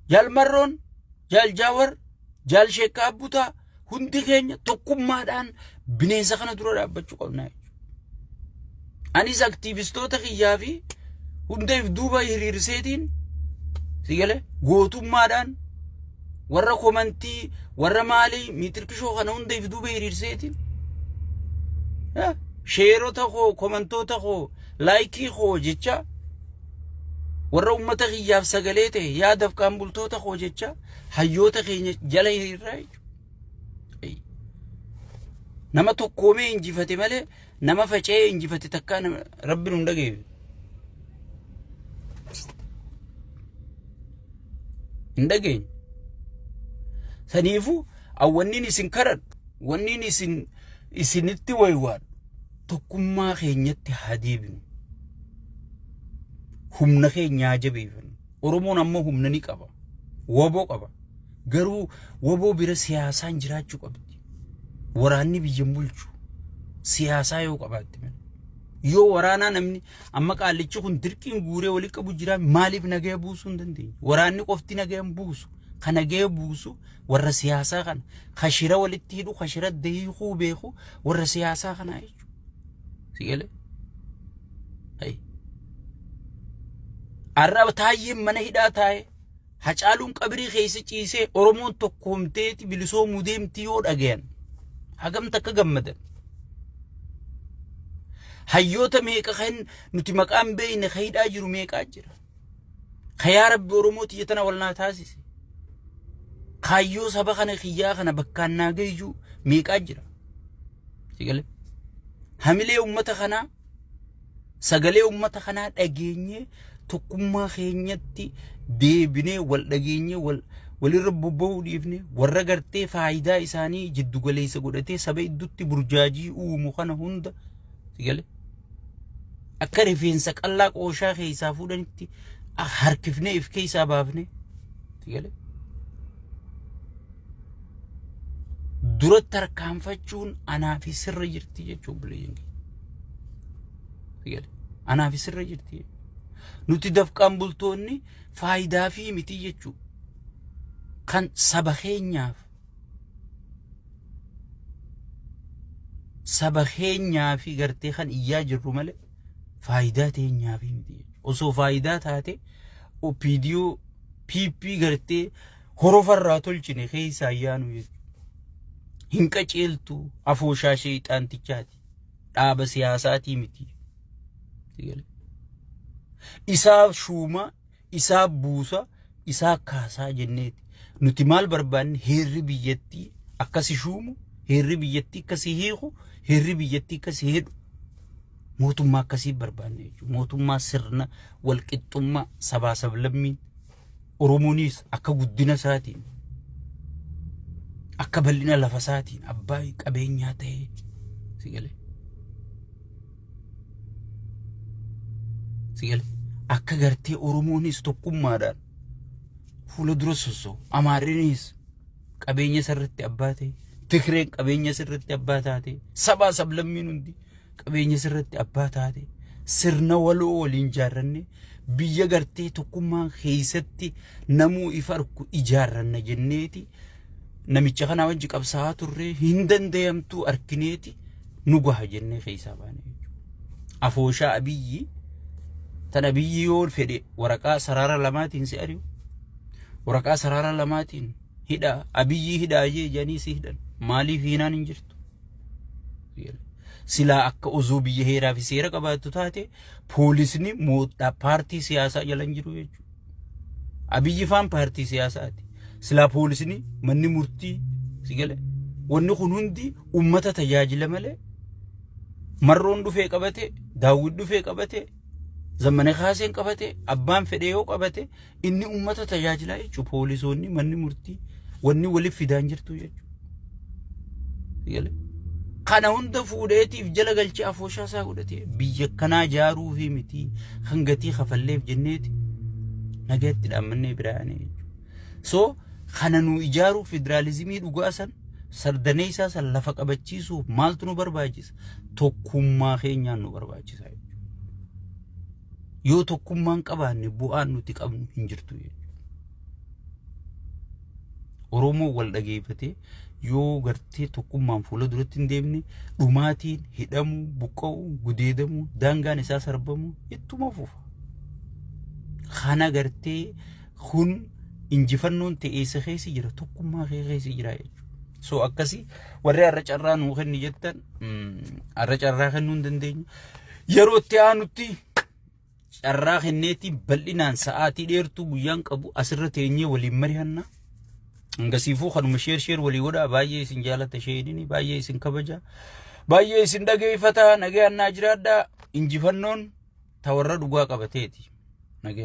Jalmarroon, Jaljaawar, Jalsheekaa Abbutaa hundi keenya tokkummaadhaan bineensa kana dura dhaabbachuu qabna jechuudha. Anis aktiivistoota kiyyaa fi hundeef duuba hiriirseetiin sigale gootummaadhaan warra komantii warra maalii miitirkishoo kana hundeef duuba hiriirseetiin sheerota koo komantoota koo laayikii koo jecha warra ummata kiyyaaf sagalee ta'e yaadaaf kan bultoota koo jecha hayyoota keenya jala hiriirraa jechuudha. Nama tokkoomee injifate malee nama faca'ee injifate takkaa Rabbiin hunda geebi. Hin dhageenye. Saniifu awwanniin isin karadhu wanniin isinitti waywaadhu tokkummaa keenyatti haa deebinu. Humna keenyaa jabeeffannu. Oromoon ammoo humna ni qaba. Waboo qaba. Garuu waboo bira siyaasaan jiraachuu qabdi. Waraanni biyya bulchu siyaasaa yoo qabaatte yoo waraanaa namni amma qaallichi kun dirqiin guuree walii qabu jira maaliif nagaya buusuu hin dandeenye? Waraanni qofti nagaya buusu kan nagaya buusu warra siyaasaa kana khashira walitti hidhu khashira deehiquu beeku warra siyaasaa kana jechuudha. Sigale arraba taayeen mana hidhaa taa'e Hacaaluun qabrii keessa ciisee Oromoon tokkoomteeti bilisoomuu deemti yoo dhagayan hagam takka gammadan. Hayyoota meeqa kan nuti maqaan beeyne hidhaa jiru meeqaa jira. Yaa Rabbi Oromooti jetana walnaa taasise. Kaayyoo saba kana kiyyaa kana bakkaan naagayyuu meeqaa jira. Sigale hamilee ummata kanaa sagalee ummata kanaa dhageenye tokkummaa keenyatti deebinee wal dhageenye walirra bobba'uu dhiifne warra gartee faayidaa isaanii jiddu galeessa godhatee saba idduutti burjaajii uumu kana hunda sigale akka rifeensa qallaa qooshaa keessaa fuudhanitti harkifnee if keessaa baafne sigale duratti harkaanfachuun anaa fi sirra jirti jechuun bileeyyange sigale anaa fi sirra jirti nuti dafqaan bultoonni faayidaa fi miti jechuun kan saba keenyaa fi gartee kan iyyaa jirru malee faayidaa teenyaa fi miti osoo faayidaa taate opiidiyoo piippii gartee horofarraa tolchine keessaa ayyaanu jechuudha. Hin qaceeltu afooshaa sheexaantichaati dhaaba siyaasaatii miti. Isaa shuuma isaa buusa isaa kaasaa jenneeti. Nuti maal barbaanne heerri biyyattii akkasi shuumu heerri biyyattii akkasi hiiku heerri biyyattii akkasi hedhu mootummaa akkasii barbaanne jechuudha. Mootummaa sirna walqixxummaa sabaa sablammiin Oromoonis akka guddina isaatiin akka bal'ina lafa isaatiin abbaa qabeenyaa ta'ee sigale akka gartee Oromoonis tokkummaadhaan fuula dura sossoo Amaarinis qabeenya sirriitti abbaa ta'e Tigreen qabeenya sirriitti abbaa taate sabaa sablammiin hundi qabeenya sirriitti abbaa taate sirna waloo waliin ijaarranne biyya gartee tokkummaa keessatti namuu ifarku ijaarranna jenneeti namicha kana wajji qabsaa turre hin danda'amtu arkineeti nu gaha jennee keessaa baane afooshaa abiyyi tan abiyyi yoo fedhe waraqaa sarara lamaatiin si ari'u waraqaa sarara lamaatiin hidha abiyyi hidhaayee janii si hidhan maaliif hinaan hin jirtu sila akka uzuu biyya heeraa fi seera qabaattu taate poolisni mootaa paartii siyaasaa jalan jiru jechuudha. Abiyyi faan paartii siyaasaati. Sila poolisni manni murtii sigale wanni kun hundi ummata tajaajila malee marroon dhufee qabate daawwid dhufee qabate zamane khaaseen qabate abbaan fedhe yoo qabate inni ummata tajaajilaa jechuudha. Poolisoonni manni murtii wanni waliif fidaan jirtu jechuudha. Sigale kana hunda fuudheetiif jala galchee afooshaa isaa godhate biyya kanaa jaaruu fi miti hangatii khafalleef jenneeti nagatti dhaamannee biraane so kana nu ijaaruu federaalizimii dhugaasan sardanee isaa san lafa qabachiisuuf maaltu nu barbaachisa tokkummaa keenyaan nu barbaachisa yoo tokkummaan qabaanne bu'aan nuti qabnu hin jirtu Oromoo wal dhageeffate yoo gartee tokkummaan fuula duratti hin deemne dhumaatiin hidhamu buqqa'u gudeedamu daangaan isaa sarbamu ittuma fufa kana gartee kun injifannoon ta'eessa keessi jira tokkummaa keessi jira jechuudha so akkasi warri arra carraa nuu kenni jettan arra carraa kennuu hin dandeenyu yeroo itti aanutti carraa kenneetii bal'inaan sa'aatii dheertuu guyyaan qabu asirra teenyee waliin mari'annaa ngasifu khanuma sheer wali wada baay'ee isin jaalata sheedini baay'ee isin kabaja baay'ee isin dhageeffata nagayannaa jiraadha injifannoon tawarra dhugaa qabateeti nagay